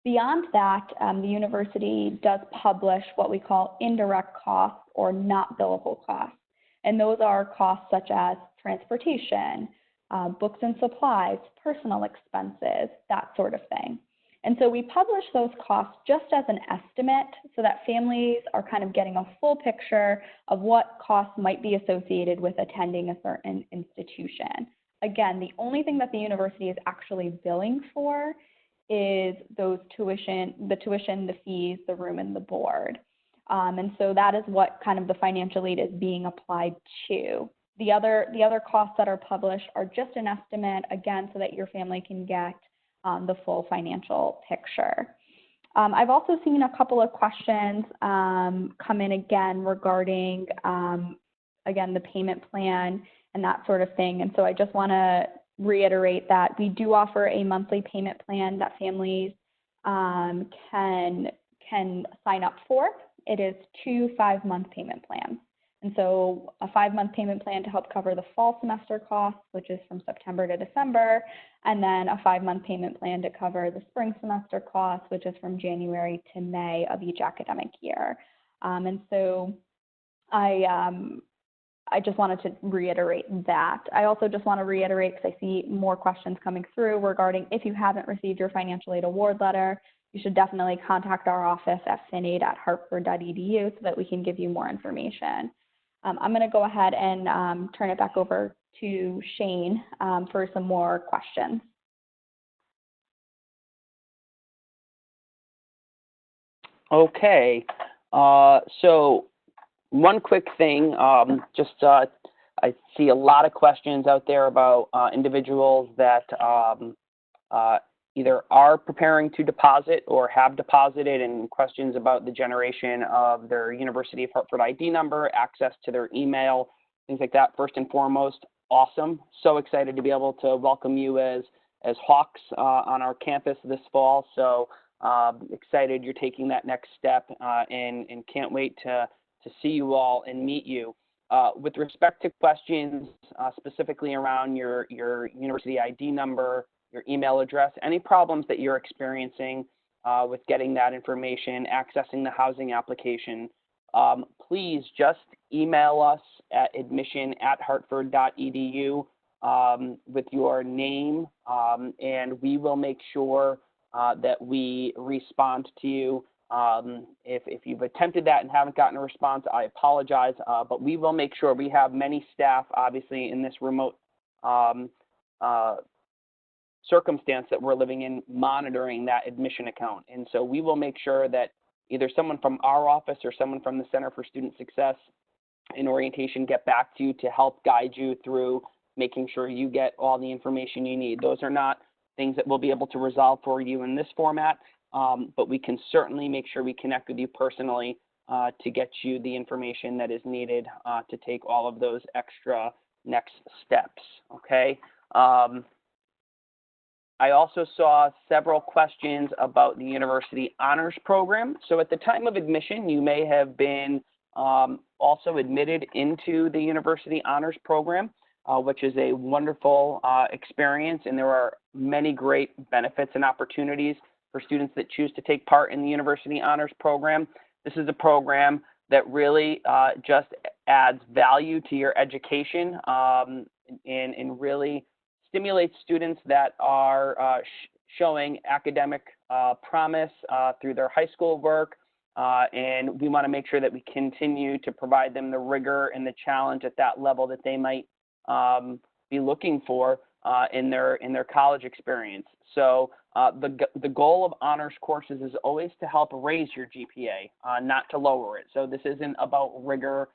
Beyond that, the university does publish what we call indirect costs or not billable costs. And those are costs such as transportation, books and supplies, personal expenses, that sort of thing. And so we publish those costs just as an estimate so that families are kind of getting a full picture of what costs might be associated with attending a certain institution. Again, the only thing that the university is actually billing for is those tuition, the fees, the room, and the board. And so that is what kind of the financial aid is being applied to. The other costs that are published are just an estimate, again, so that your family can get the full financial picture. I've also seen a couple of questions come in again regarding, again, the payment plan and that sort of thing. And so I just want to reiterate that we do offer a monthly payment plan that families can sign up for. It is 2 5-month payment plans. And so a 5-month payment plan to help cover the fall semester costs, which is from September to December, and then a 5-month payment plan to cover the spring semester costs, which is from January to May of each academic year. And so I just wanted to reiterate that. I also just want to reiterate, because I see more questions coming through regarding if you haven't received your financial aid award letter, you should definitely contact our office at finaid@hartford.edu so that we can give you more information. I'm going to go ahead and turn it back over to Shane for some more questions. Okay, so one quick thing, I see a lot of questions out there about individuals that either are preparing to deposit or have deposited, and questions about the generation of their University of Hartford ID number, access to their email, things like that. First and foremost, awesome. So excited to be able to welcome you as Hawks on our campus this fall. So excited you're taking that next step and can't wait to see you all and meet you. With respect to questions specifically around your university ID number, your email address, any problems that you're experiencing with getting that information, accessing the housing application, please just email us at admission@hartford.edu with your name, and we will make sure that we respond to you. If you've attempted that and haven't gotten a response, I apologize, but we will make sure. We have many staff, obviously, in this remote circumstance that we're living in, monitoring that admission account. And so we will make sure that either someone from our office or someone from the Center for Student Success in orientation get back to you to help guide you through making sure you get all the information you need. Those are not things that we'll be able to resolve for you in this format, but we can certainly make sure we connect with you personally to get you the information that is needed to take all of those extra next steps, okay? I also saw several questions about the University Honors Program. So at the time of admission, you may have been also admitted into the University Honors Program, which is a wonderful experience, and there are many great benefits and opportunities for students that choose to take part in the University Honors Program. This is a program that really just adds value to your education and really stimulates students that are showing academic promise through their high school work, and we want to make sure that we continue to provide them the rigor and the challenge at that level that they might be looking for in their college experience. So the goal of honors courses is always to help raise your GPA, not to lower it. So this isn't about rigor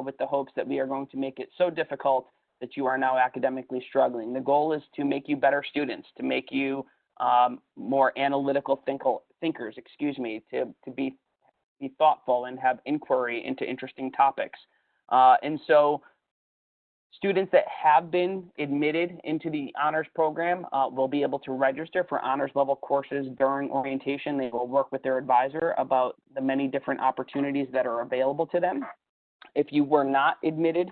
with the hopes that we are going to make it so difficult that you are now academically struggling. The goal is to make you better students, to make you more analytical thinkers, to be thoughtful and have inquiry into interesting topics. And so Students that have been admitted into the honors program will be able to register for honors level courses during orientation. They will work with their advisor about the many different opportunities that are available to them. If you were not admitted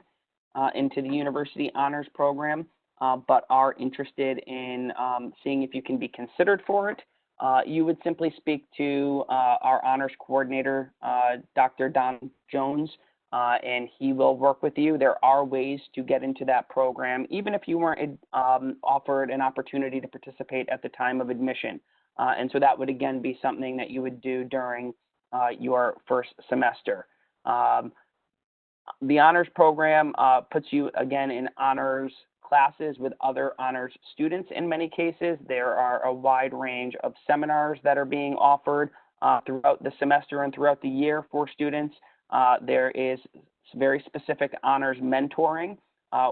into the university honors program, but are interested in seeing if you can be considered for it, you would simply speak to our honors coordinator, Dr. Don Jones, and he will work with you. There are ways to get into that program, even if you weren't offered an opportunity to participate at the time of admission. And so that would, again, be something that you would do during your first semester. The honors program puts you, again, in honors classes with other honors students. In many cases, there are a wide range of seminars that are being offered throughout the semester and throughout the year for students. There is very specific honors mentoring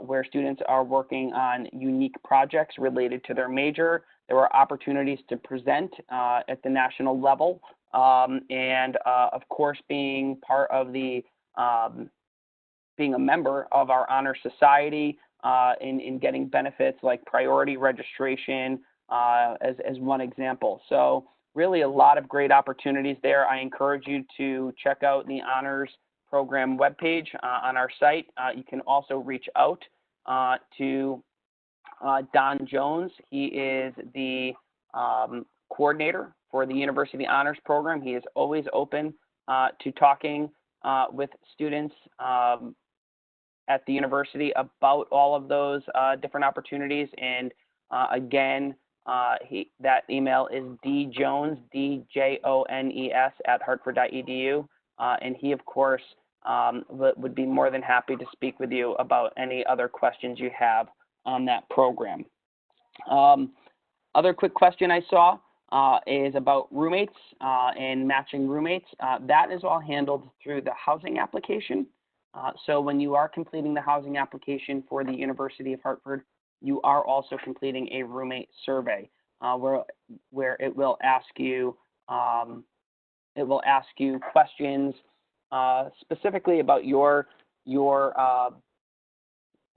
where students are working on unique projects related to their major. There are opportunities to present at the national level, and of course, being part of the being a member of our honor society in getting benefits like priority registration as one example. So really a lot of great opportunities there. I encourage you to check out the honors program webpage on our site. You can also reach out to Don Jones. He is the coordinator for the University Honors Program. He is always open to talking with students at the university about all of those different opportunities. And again, that email is djones, D-J-O-N-E-S, @hartford.edu. And he, of course, would be more than happy to speak with you about any other questions you have on that program. Other quick question I saw is about roommates and matching roommates. That is all handled through the housing application. So when you are completing the housing application for the University of Hartford, you are also completing a roommate survey where it will ask you questions specifically about your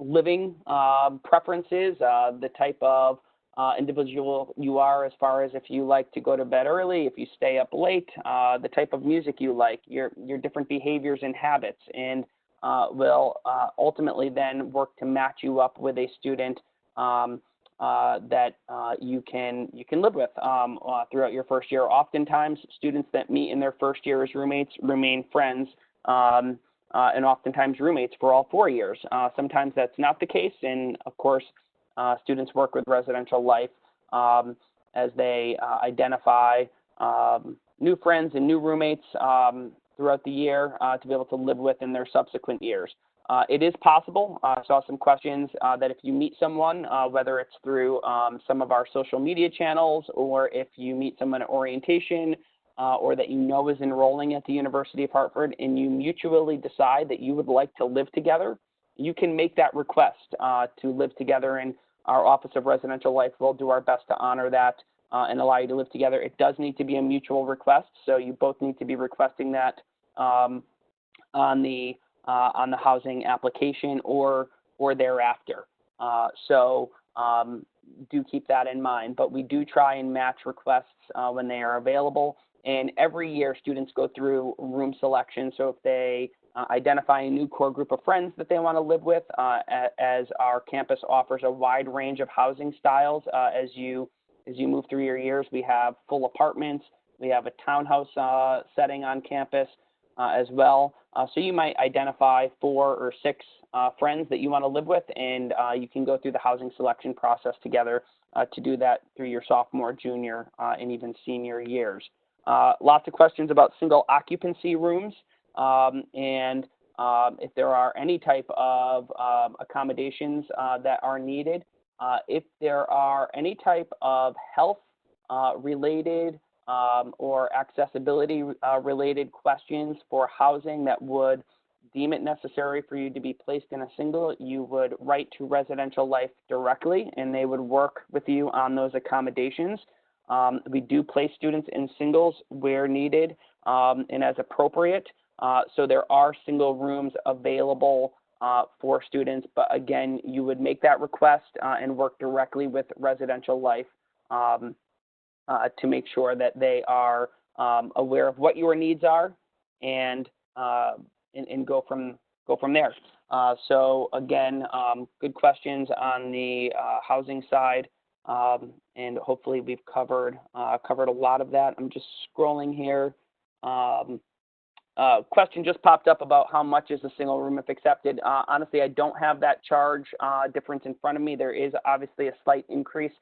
living preferences, the type of individual you are as far as if you like to go to bed early, if you stay up late, the type of music you like, your different behaviors and habits, and will ultimately then work to match you up with a student that you can live with throughout your first year. Oftentimes, students that meet in their first year as roommates remain friends, and oftentimes roommates for all 4 years. Sometimes that's not the case, and of course, students work with residential life as they identify new friends and new roommates throughout the year to be able to live with in their subsequent years. It is possible. I saw some questions that if you meet someone, whether it's through some of our social media channels, or if you meet someone at orientation, or that you know is enrolling at the University of Hartford, and you mutually decide that you would like to live together, you can make that request to live together, and our Office of Residential Life will do our best to honor that and allow you to live together. It does need to be a mutual request, so you both need to be requesting that on the housing application or thereafter. So do keep that in mind. But we do try and match requests when they are available. And every year, students go through room selection. So if they identify a new core group of friends that they want to live with, as our campus offers a wide range of housing styles as you move through your years. We have full apartments. We have a townhouse setting on campus as well. So you might identify 4 or 6 friends that you want to live with, and you can go through the housing selection process together to do that through your sophomore, junior, and even senior years. Lots of questions about single occupancy rooms, and if there are any type of accommodations that are needed. If there are any type of health related or accessibility related questions for housing that would deem it necessary for you to be placed in a single, you would write to Residential Life directly, and they would work with you on those accommodations. We do place students in singles where needed and as appropriate. So there are single rooms available for students. But again, you would make that request and work directly with Residential Life to make sure that they are aware of what your needs are and go from there. So again, good questions on the housing side, and hopefully we've covered a lot of that. I'm just scrolling here. Question just popped up about how much is a single room if accepted. Honestly, I don't have that charge difference in front of me. There is obviously a slight increase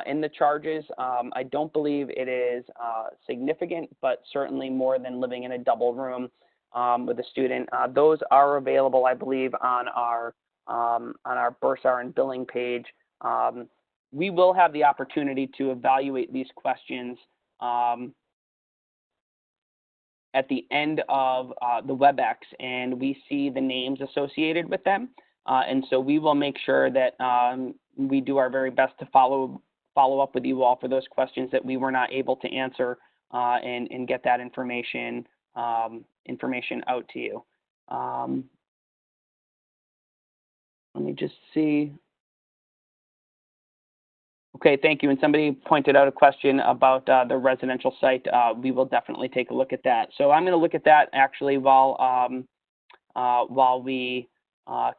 in the charges. I don't believe it is significant, but certainly more than living in a double room with a student. Those are available, I believe, on our Bursar and billing page. We will have the opportunity to evaluate these questions at the end of the WebEx, and we see the names associated with them. And so we will make sure that we do our very best to follow up with you all for those questions that we were not able to answer and get that information out to you. Let me just see. Okay, thank you. And somebody pointed out a question about the residential site. We will definitely take a look at that. So I'm going to look at that actually while we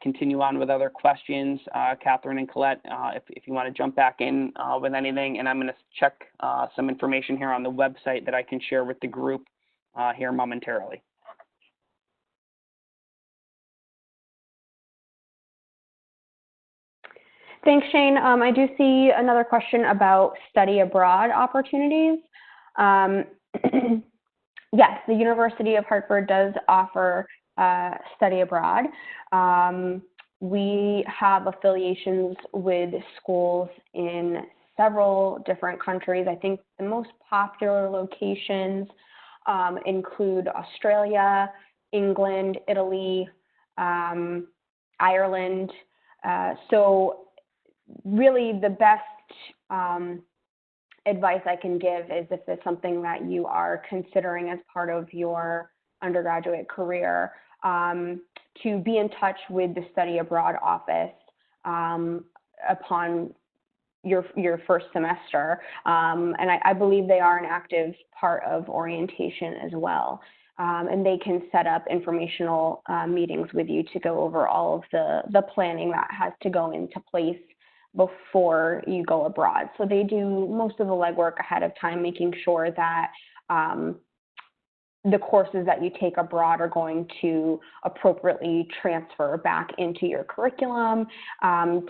continue on with other questions. Catherine and Colette, if you want to jump back in with anything, and I'm going to check some information here on the website that I can share with the group here momentarily. Thanks, Shane. I do see another question about study abroad opportunities. Yes, the University of Hartford does offer study abroad. We have affiliations with schools in several different countries. I think the most popular locations include Australia, England, Italy, Ireland. So really the best advice I can give is if it's something that you are considering as part of your undergraduate career, to be in touch with the study abroad office upon your first semester. And I believe they are an active part of orientation as well. And they can set up informational meetings with you to go over all of the planning that has to go into place before you go abroad. So they do most of the legwork ahead of time, making sure that the courses that you take abroad are going to appropriately transfer back into your curriculum.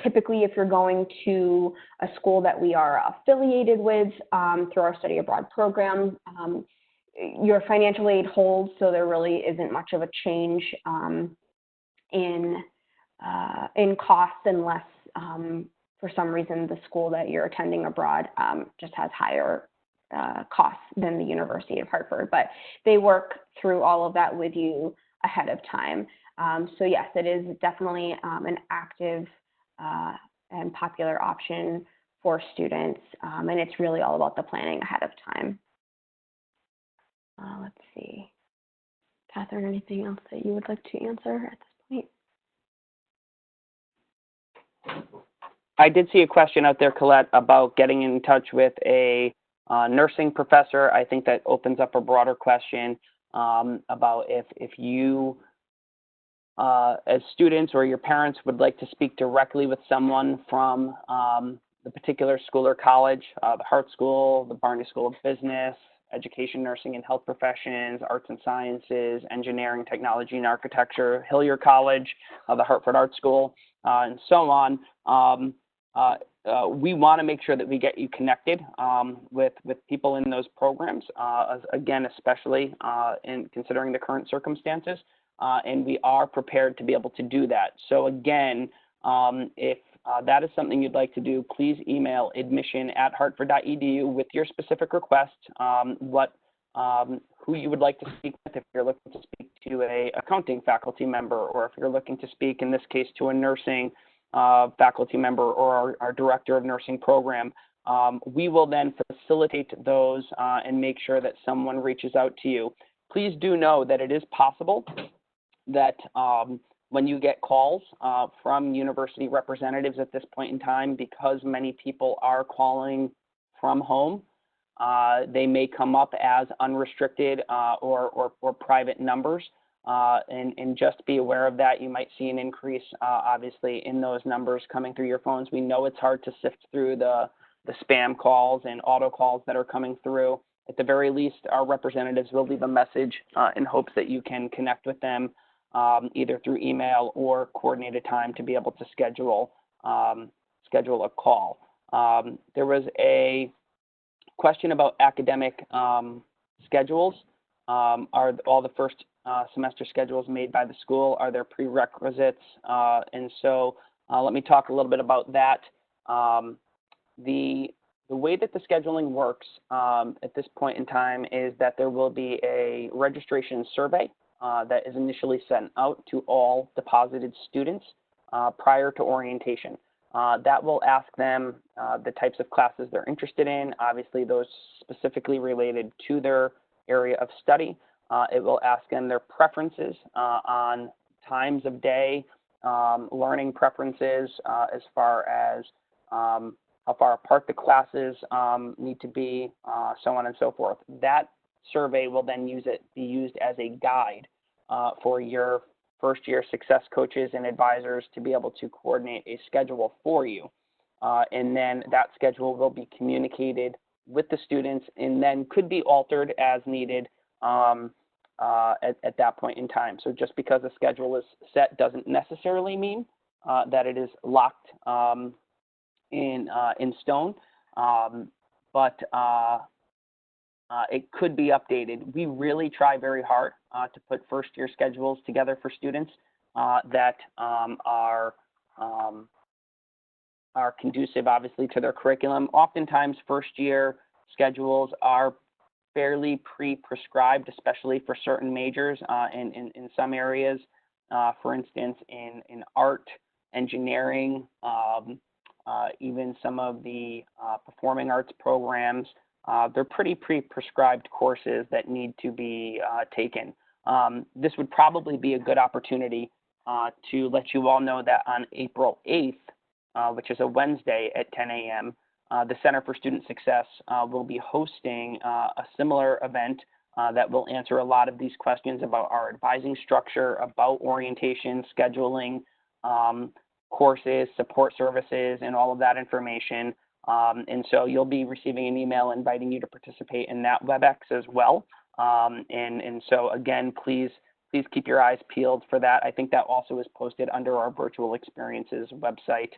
Typically, if you're going to a school that we are affiliated with through our study abroad program, your financial aid holds, so there really isn't much of a change in costs unless for some reason the school that you're attending abroad just has higher costs than the University of Hartford. But they work through all of that with you ahead of time. So yes, it is definitely an active and popular option for students, and it's really all about the planning ahead of time. Let's see. Catherine, anything else that you would like to answer at this point? I did see a question out there, Colette, about getting in touch with a nursing professor. I think that opens up a broader question about if you, as students or your parents, would like to speak directly with someone from the particular school or college, the Hart School, the Barney School of Business, Education, Nursing, and Health Professions, Arts and Sciences, Engineering, Technology, and Architecture, Hillier College, the Hartford Art School, and so on. We want to make sure that we get you connected with people in those programs, again, especially in considering the current circumstances, and we are prepared to be able to do that. So again, if that is something you'd like to do, please email admission@hartford.edu with your specific request, who you would like to speak with, if you're looking to speak to a accounting faculty member, or if you're looking to speak, in this case, to a nursing faculty member or our director of nursing program. We will then facilitate those and make sure that someone reaches out to you. Please do know that it is possible that when you get calls from university representatives at this point in time, because many people are calling from home, they may come up as unrestricted or private numbers. And just be aware of that. You might see an increase, obviously, in those numbers coming through your phones. We know it's hard to sift through the spam calls and auto calls that are coming through. At the very least, our representatives will leave a message in hopes that you can connect with them either through email or coordinate a time to be able to schedule a call. There was a question about academic schedules. Are all the first semester schedules made by the school? Are there prerequisites? And so let me talk a little bit about that. The way that the scheduling works at this point in time is that there will be a registration survey that is initially sent out to all deposited students prior to orientation. That will ask them the types of classes they're interested in, obviously those specifically related to their area of study. It will ask them their preferences on times of day, learning preferences as far as how far apart the classes need to be, so on and so forth. That survey will then be used as a guide for your first-year success coaches and advisors to be able to coordinate a schedule for you. And then that schedule will be communicated with the students and then could be altered as needed at that point in time. So just because a schedule is set doesn't necessarily mean that it is locked in stone, but it could be updated. We really try very hard to put first-year schedules together for students that are conducive, obviously, to their curriculum. Oftentimes, first-year schedules are fairly pre-prescribed, especially for certain majors in some areas. For instance, in art, engineering, even some of the performing arts programs, they're pretty pre-prescribed courses that need to be taken. This would probably be a good opportunity to let you all know that on April 8th, which is a Wednesday at 10 a.m., the Center for Student Success will be hosting a similar event that will answer a lot of these questions about our advising structure, about orientation, scheduling, courses, support services, and all of that information. And so you'll be receiving an email inviting you to participate in that WebEx as well. And so again, please keep your eyes peeled for that. I think that also is posted under our virtual experiences website,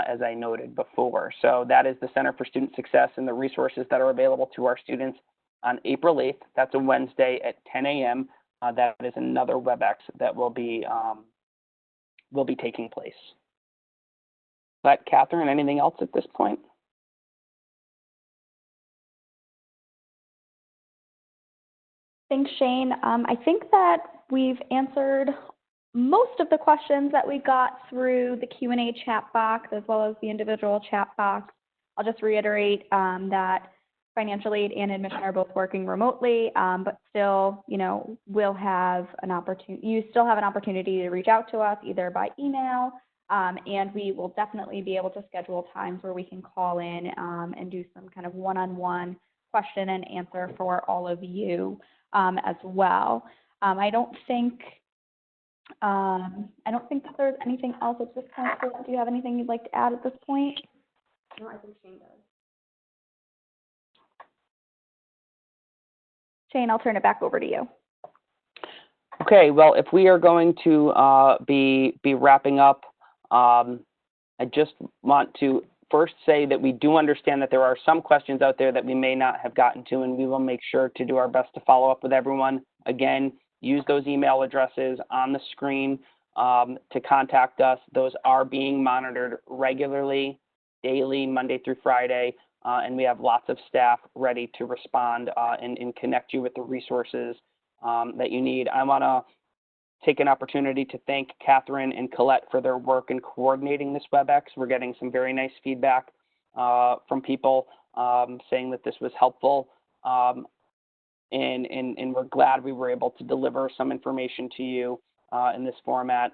as I noted before. So that is the Center for Student Success and the resources that are available to our students on April 8th. That's a Wednesday at 10 a.m. That is another WebEx that will be taking place. But Catherine, anything else at this point? Thanks, Shane. I think that we've answered most of the questions that we got through the Q&A chat box as well as the individual chat box. I'll just reiterate that financial aid and admission are both working remotely, but still, we'll have an opportunity. You still have an opportunity to reach out to us either by email, and we will definitely be able to schedule times where we can call in and do some kind of one-on-one question and answer for all of you as well. I don't think that there's anything else at this point. So do you have anything you'd like to add at this point? No, I think Shane does. Shane, I'll turn it back over to you. Okay, well, if we are going to be wrapping up, I just want to first say that we do understand that there are some questions out there that we may not have gotten to, and we will make sure to do our best to follow up with everyone. Again, use those email addresses on the screen to contact us. Those are being monitored regularly, daily, Monday through Friday, and we have lots of staff ready to respond and connect you with the resources that you need. I want to take an opportunity to thank Catherine and Colette for their work in coordinating this WebEx. We're getting some very nice feedback from people saying that this was helpful, and we're glad we were able to deliver some information to you in this format.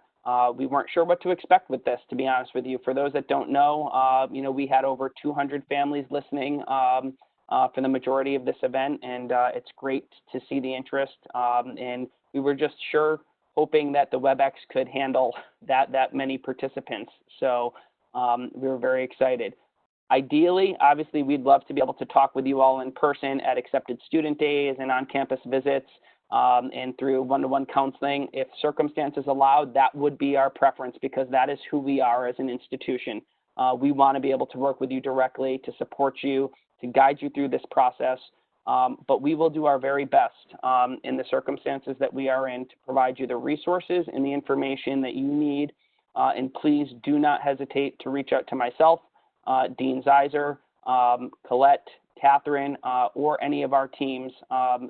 We weren't sure what to expect with this, to be honest with you. For those that don't know, we had over 200 families listening for the majority of this event, and it's great to see the interest. And we were just hoping that the WebEx could handle that many participants. So we were very excited. Ideally, obviously, we'd love to be able to talk with you all in person at accepted student days and on-campus visits and through one-to-one counseling. If circumstances allowed, that would be our preference because that is who we are as an institution. We want to be able to work with you directly, to support you, to guide you through this process, but we will do our very best in the circumstances that we are in to provide you the resources and the information that you need. And please do not hesitate to reach out to myself, Dean Zeiser, Colette, Catherine, or any of our teams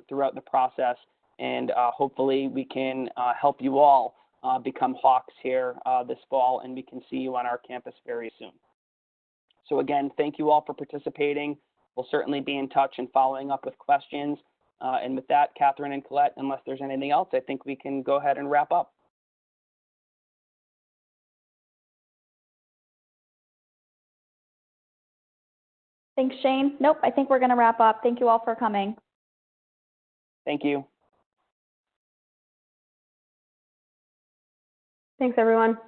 throughout the process. And hopefully we can help you all become Hawks here this fall, and we can see you on our campus very soon. So again, thank you all for participating. We'll certainly be in touch and following up with questions. And with that, Catherine and Colette, unless there's anything else, I think we can go ahead and wrap up. Thanks, Shane. Nope, I think we're going to wrap up. Thank you all for coming. Thank you. Thanks, everyone.